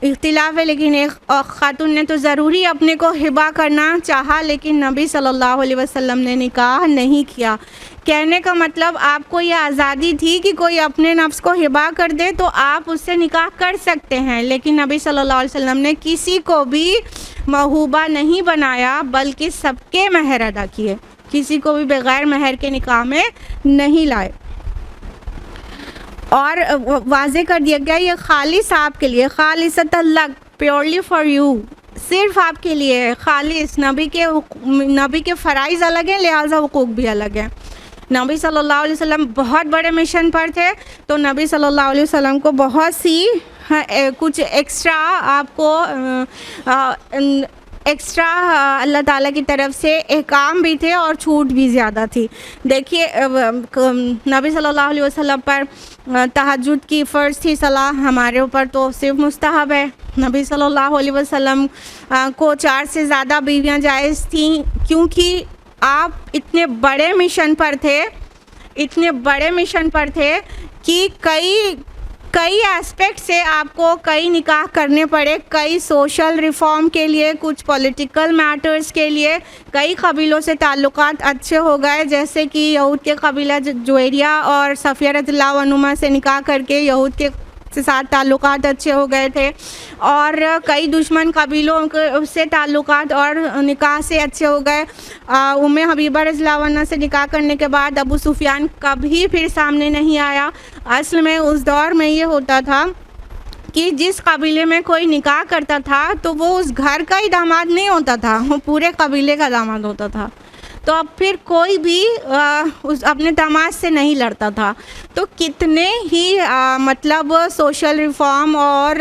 اختلاف ہے، لیکن ایک خاتون نے تو ضروری اپنے کو ہبہ کرنا چاہا، لیکن نبی صلی اللہ علیہ وسلم نے نکاح نہیں کیا۔ کہنے کا مطلب آپ کو یہ آزادی تھی کہ کوئی اپنے نفس کو ہبہ کر دے تو آپ اس سے نکاح کر سکتے ہیں، لیکن نبی صلی اللہ علیہ وسلم نے کسی کو بھی موہوبہ نہیں بنایا بلکہ سب کے مہر ادا کیے، کسی کو بھی بغیر مہر کے نکاح میں نہیں لائے۔ اور واضح کر دیا گیا یہ خالص آپ کے لیے، خالصۃ لک، پیورلی فار یو، صرف آپ کے لیے خالص۔ نبی کے فرائض الگ ہیں، لہٰذا حقوق بھی الگ ہیں۔ نبی صلی اللہ علیہ وسلم بہت بڑے مشن پر تھے، تو نبی صلی اللہ علیہ وسلم کو بہت سی کچھ ایکسٹرا آپ کو ایکسٹرا اللہ تعالیٰ کی طرف سے احکام بھی تھے اور چھوٹ بھی زیادہ تھی۔ دیکھیے نبی صلی اللہ علیہ وسلم پر تہجد کی فرض تھی صلاح، ہمارے اوپر تو صرف مستحب ہے۔ نبی صلی اللہ علیہ وسلم کو 4 سے زیادہ بیویاں جائز تھیں، کیونکہ آپ اتنے بڑے مشن پر تھے کہ کئی کئی ایسپیکٹ سے آپ کو کئی نکاح کرنے پڑے، کئی سوشل ریفارم کے لیے، کچھ پولیٹیکل میٹرز کے لیے، کئی قبیلوں سے تعلقات اچھے ہو گئے، جیسے کہ یہود کے قبیلہ جویریہ اور صفیہ رضی اللہ عنہما سے نکاح کر کے یہود کے ساتھ تعلقات اچھے ہو گئے تھے، اور کئی دشمن قبیلوں سے تعلقات اور نکاح سے اچھے ہو گئے۔ ام حبیبہ رضی اللہ عنہ سے نکاح کرنے کے بعد ابو سفیان کبھی پھر سامنے نہیں آیا۔ اصل میں اس دور میں یہ ہوتا تھا کہ جس قبیلے میں کوئی نکاح کرتا تھا تو وہ اس گھر کا ہی داماد نہیں ہوتا تھا، وہ پورے قبیلے کا داماد ہوتا تھا، تو اب پھر کوئی بھی اپنے داماد سے نہیں لڑتا تھا۔ تو کتنے ہی مطلب سوشل ریفارم اور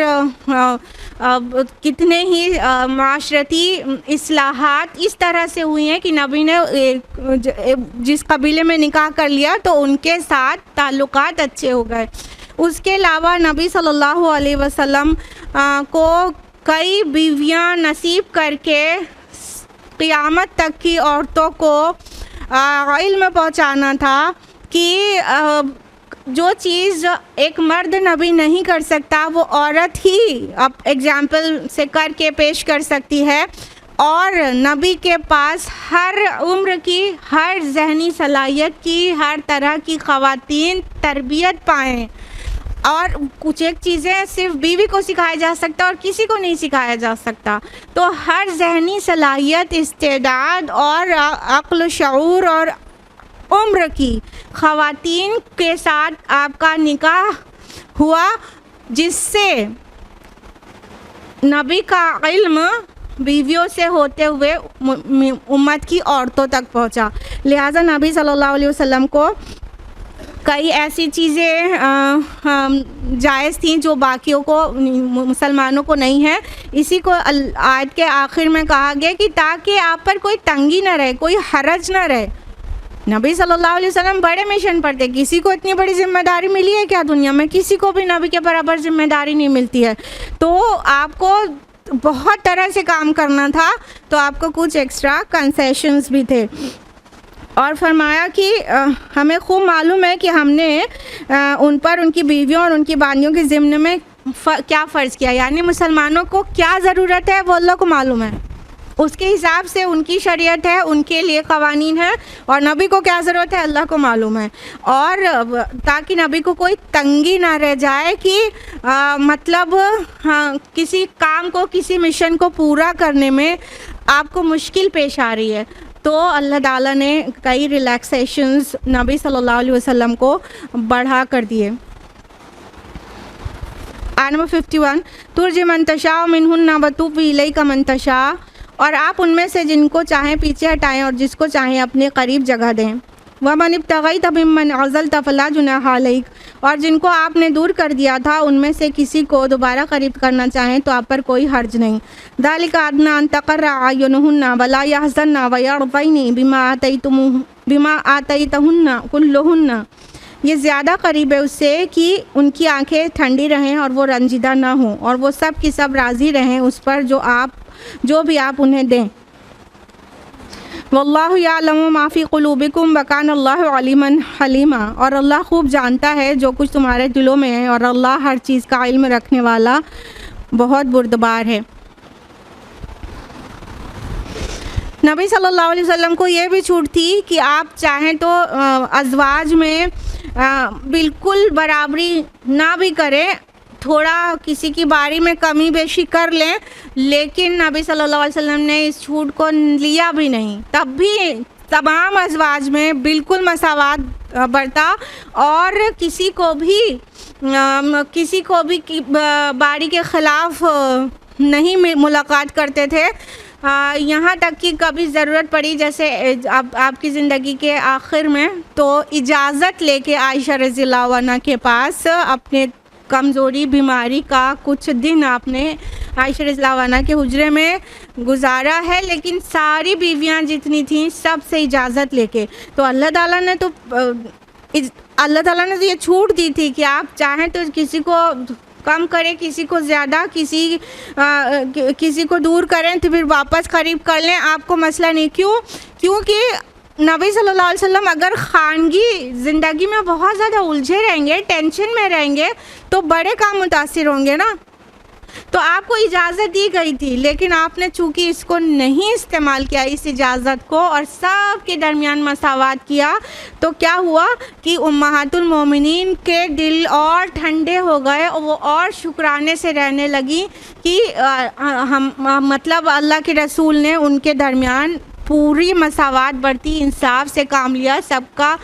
کتنے ہی معاشرتی اصلاحات اس طرح سے ہوئی ہیں کہ نبی نے جس قبیلے میں نکاح کر لیا تو ان کے ساتھ تعلقات اچھے ہو گئے۔ اس کے علاوہ نبی صلی اللہ علیہ وسلم کو کئی بیویاں نصیب کر کے قیامت تک کی عورتوں کو علم پہنچانا تھا کہ جو چیز ایک مرد نبی نہیں کر سکتا وہ عورت ہی اب ایگزامپل سے کر کے پیش کر سکتی ہے، اور نبی کے پاس ہر عمر کی، ہر ذہنی صلاحیت کی، ہر طرح کی خواتین تربیت پائیں۔ اور کچھ ایک چیزیں صرف بیوی کو سکھایا جا سکتا اور کسی کو نہیں سکھایا جا سکتا، تو ہر ذہنی صلاحیت، استعداد اور عقل و شعور اور عمر کی خواتین کے ساتھ آپ کا نکاح ہوا، جس سے نبی کا علم بیویوں سے ہوتے ہوئے امت کی عورتوں تک پہنچا۔ لہٰذا نبی صلی اللہ علیہ وسلم کو کئی ایسی چیزیں جائز تھیں جو باقیوں کو، مسلمانوں کو نہیں ہے۔ اسی کو آیت کے آخر میں کہا گیا کہ تاکہ آپ پر کوئی تنگی نہ رہے، کوئی حرج نہ رہے۔ نبی صلی اللہ علیہ وسلم بڑے مشن پر تھے، کسی کو اتنی بڑی ذمہ داری ملی ہے کیا دنیا میں؟ کسی کو بھی نبی کے برابر ذمہ داری نہیں ملتی ہے، تو آپ کو بہت طرح سے کام کرنا تھا، تو آپ کو کچھ ایکسٹرا کنسیشنز بھی تھے۔ اور فرمایا کہ ہمیں خوب معلوم ہے کہ ہم نے ان پر، ان کی بیویوں اور ان کی بانیوں کے ضمن میں کیا فرض کیا، یعنی مسلمانوں کو کیا ضرورت ہے وہ اللہ کو معلوم ہے، اس کے حساب سے ان کی شریعت ہے، ان کے لیے قوانین ہیں، اور نبی کو کیا ضرورت ہے اللہ کو معلوم ہے۔ اور تاکہ نبی کو کوئی تنگی نہ رہ جائے کہ مطلب کسی کام کو، کسی مشن کو پورا کرنے میں آپ کو مشکل پیش آ رہی ہے، تو اللہ تعالیٰ نے کئی ریلیکسیشنز نبی صلی اللہ علیہ وسلم کو بڑھا کر دیے۔ آیت نمبر 51، ترجی من تشاء منہن وتؤوی الیک من تشاء، اور آپ ان میں سے جن کو چاہیں پیچھے ہٹائیں اور جس کو چاہیں اپنے قریب جگہ دیں۔ ومن ابتغیت ممن عزلت فلا جناح علیک، اور جن کو آپ نے دور کر دیا تھا ان میں سے کسی کو دوبارہ قریب کرنا چاہیں تو آپ پر کوئی حرج نہیں۔ ذالک ادنیٰ ان تقر اعینہن ولا یحزن ویرضین بما آتیتہن کلہن، یہ زیادہ قریب ہے اس سے کہ ان کی آنکھیں ٹھنڈی رہیں اور وہ رنجیدہ نہ ہوں، اور وہ سب کی سب راضی رہیں اس پر جو بھی آپ انہیں دیں۔ واللہ یعلم ما فی قلوبکم وکان اللہ علیما حلیما، اور اللہ خوب جانتا ہے جو کچھ تمہارے دلوں میں ہے، اور اللہ ہر چیز کا علم رکھنے والا بہت بردبار ہے۔ نبی صلی اللہ علیہ وسلم کو یہ بھی چھوٹ تھی کہ آپ چاہیں تو ازواج میں بالکل برابری نہ بھی کریں، تھوڑا کسی کی باری میں کمی بیشی کر لیں، لیکن نبی صلی اللہ علیہ وسلم نے اس چھوٹ کو لیا بھی نہیں، تب بھی تمام ازواج میں بالکل مساوات برتا، اور کسی کو بھی باری کے خلاف نہیں ملاقات کرتے تھے، یہاں تک کہ کبھی ضرورت پڑی جیسے اب آپ کی زندگی کے آخر میں تو اجازت لے کے عائشہ رضی اللہ عنہ کے پاس اپنے کمزوری، بیماری کا کچھ دن آپ نے عائشہ رضی اللہ عنہ کے حجرے میں گزارا ہے، لیکن ساری بیویاں جتنی تھیں سب سے اجازت لے کے۔ تو اللہ تعالیٰ نے تو یہ چھوٹ دی تھی کہ آپ چاہیں تو کسی کو کم کریں، کسی کو زیادہ، کسی کو دور کریں تو پھر واپس قریب کر لیں، آپ کو مسئلہ نہیں۔ کیونکہ نبی صلی اللہ علیہ وسلم اگر خانگی زندگی میں بہت زیادہ الجھے رہیں گے، ٹینشن میں رہیں گے، تو بڑے کام متاثر ہوں گے نا. تو آپ کو اجازت دی گئی تھی، لیکن آپ نے چونکہ اس کو نہیں استعمال کیا، اس اجازت کو، اور سب کے درمیان مساوات کیا، تو کیا ہوا کہ امہات المومنین کے دل اور ٹھنڈے ہو گئے اور وہ اور شکرانے سے رہنے لگی کہ مطلب اللہ کے رسول نے ان کے درمیان پوری مساوات برتی، انصاف سے کام لیا سب کا.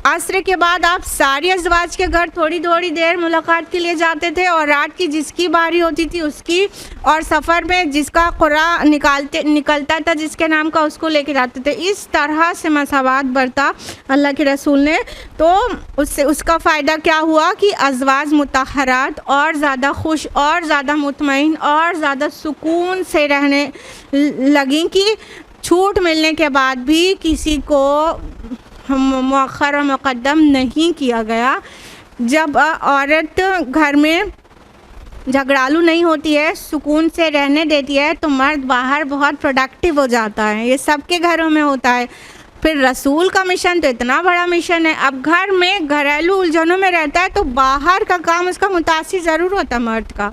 عصر کے بعد آپ ساری ازواج کے گھر تھوڑی تھوڑی دیر ملاقات کے لیے جاتے تھے، اور رات کی جس کی باری ہوتی تھی اس کی، اور سفر میں جس کا قرعہ نکلتا تھا جس کے نام کا اس کو لے کے جاتے تھے. اس طرح سے مساوات برتا اللہ کے رسول نے. تو اس کا فائدہ کیا ہوا کہ ازواج مطہرات اور زیادہ خوش اور زیادہ مطمئن اور زیادہ سکون سے رہنے لگیں کہ چھوٹ ملنے کے بعد بھی کسی کو مؤخر و مقدم نہیں کیا گیا. جب عورت گھر میں جھگڑالو نہیں ہوتی ہے، سکون سے رہنے دیتی ہے، تو مرد باہر بہت پروڈکٹیو ہو جاتا ہے. یہ سب کے گھروں میں ہوتا ہے. پھر رسول کا مشن تو اتنا بڑا مشن ہے، اب گھر میں گھریلو الجھنوں میں رہتا ہے تو باہر کا کام اس کا متاثر ضرور ہوتا ہے مرد کا.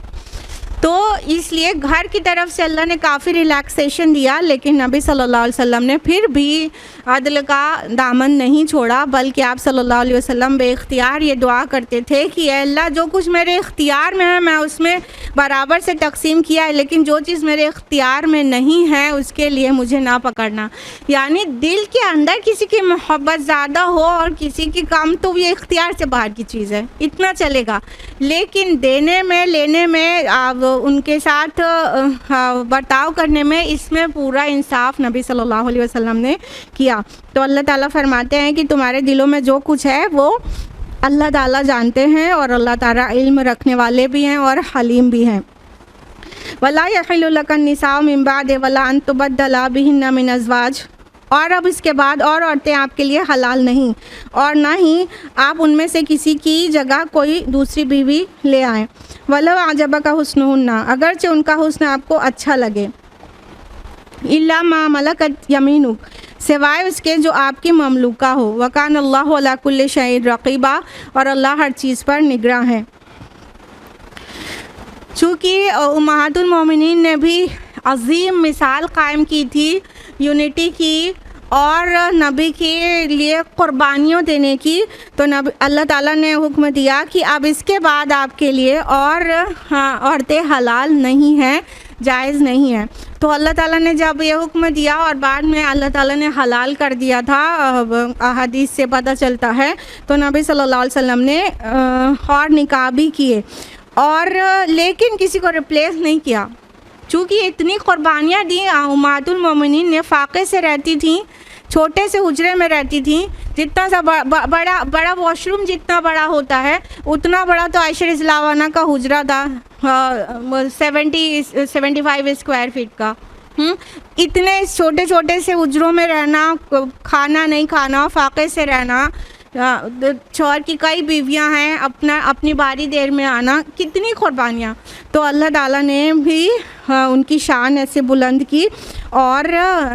تو اس لیے گھر کی طرف سے اللہ نے کافی ریلیکسیشن دیا، لیکن نبی صلی اللہ علیہ وسلم نے پھر بھی عدل کا دامن نہیں چھوڑا، بلکہ آپ صلی اللہ علیہ وسلم بے اختیار یہ دعا کرتے تھے کہ اے اللہ جو کچھ میرے اختیار میں ہے میں اس میں برابر سے تقسیم کیا ہے، لیکن جو چیز میرے اختیار میں نہیں ہے اس کے لیے مجھے نہ پکڑنا. یعنی دل کے اندر کسی کی محبت زیادہ ہو اور کسی کی کم، تو یہ اختیار سے باہر کی چیز ہے، اتنا چلے گا. لیکن دینے میں، لینے میں، ان کے ساتھ برتاؤ کرنے میں، اس میں پورا انصاف نبی صلی اللہ علیہ وسلم نے کیا. تو اللہ تعالیٰ فرماتے ہیں کہ تمہارے دلوں میں جو کچھ ہے وہ اللہ تعالیٰ جانتے ہیں، اور اللہ تعالیٰ علم رکھنے والے بھی ہیں اور حلیم بھی ہیں. وَلَا يَحِلُّ لَكَ النِّسَاءُ مِن بَعْدِ وَلَا أَن تُبَدَّلَ بِهِنَّ مِنْ أَزْوَاجٍ. اور اب اس کے بعد اور عورتیں آپ کے لیے حلال نہیں، اور نہ ہی آپ ان میں سے کسی کی جگہ کوئی دوسری بیوی لے آئیں. وَلَوْ أَعْجَبَكَ حُسْنُهُنَّ، اگرچہ ان کا حسن آپ کو اچھا لگے. إِلَّا مَا مَلَكَتْ يَمِينُكَ، سوائے اس کے جو آپ کی مملوکہ ہو. وَكَانَ اللَّهُ عَلَى كُلِّ شَيْءٍ رَقِيبًا، اور اللہ ہر چیز پر نگراں ہے. چونکہ امہات المومنین نے بھی عظیم مثال قائم کی تھی یونٹی کی اور نبی کے لیے قربانیوں دینے کی، تو اللہ تعالیٰ نے حکم دیا کہ اب اس کے بعد آپ کے لیے اور عورتیں حلال نہیں ہیں، جائز نہیں ہیں. تو اللہ تعالیٰ نے جب یہ حکم دیا اور بعد میں اللہ تعالیٰ نے حلال کر دیا تھا، احادیث سے پتہ چلتا ہے، تو نبی صلی اللہ علیہ وسلم نے اور نکاح بھی کیے، اور لیکن کسی کو ریپلیس نہیں کیا. چونکہ اتنی قربانیاں دیں امہات المومنین نے، فاقے سے رہتی تھیں، چھوٹے سے حجرے میں رہتی تھیں، جتنا سا بڑا واش روم جتنا بڑا ہوتا ہے اتنا بڑا تو عائشہ رضی اللہ عنہا کا حجرہ تھا، 75 اسکوائر فٹ کا. اتنے چھوٹے چھوٹے سے حجروں میں رہنا، کھانا نہیں کھانا، فاقے سے رہنا، شوہر کی کئی بیویاں ہیں، اپنی باری دیر میں آنا، کتنی قربانیاں. تو اللہ تعالیٰ نے بھی ان کی شان ایسے بلند کی اور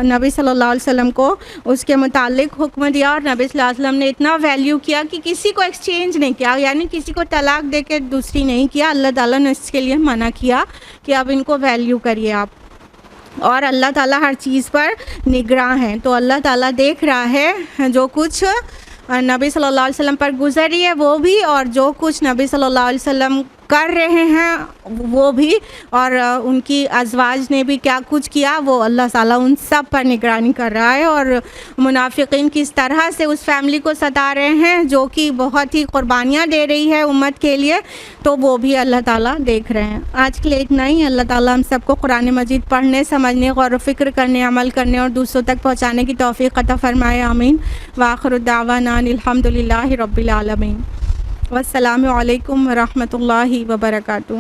نبی صلی اللہ علیہ وسلم کو اس کے متعلق حکم دیا، اور نبی صلی اللہ علیہ وسلم نے اتنا ویلیو کیا کہ کسی کو ایکسچینج نہیں کیا، یعنی کسی کو طلاق دے کے دوسری نہیں کیا. اللہ تعالیٰ نے اس کے لیے منع کیا کہ اب ان کو ویلیو کریے آپ، اور اللہ تعالیٰ ہر چیز پر نگراں ہیں. تو اللہ تعالیٰ دیکھ رہا ہے جو کچھ نبی صلی اللہ علیہ وسلم پر گزری ہے وہ بھی، اور جو کچھ نبی صلی اللہ علیہ وسلم کر رہے ہیں وہ بھی، اور ان کی ازواج نے بھی کیا کچھ کیا وہ اللہ تعالیٰ ان سب پر نگرانی کر رہا ہے. اور منافقین کس طرح سے اس فیملی کو ستا رہے ہیں جو کہ بہت ہی قربانیاں دے رہی ہے امت کے لیے، تو وہ بھی اللہ تعالیٰ دیکھ رہے ہیں. آج کے لیے اتنا ہی. اللہ تعالیٰ ہم سب کو قرآن مجید پڑھنے، سمجھنے، غور و فکر کرنے، عمل کرنے اور دوسروں تک پہنچانے کی توفیق عطا فرمائے. آمین. وآخر دعوانا الحمد للہ رب العالمین. والسلام علیکم ورحمۃ اللہ وبرکاتہ.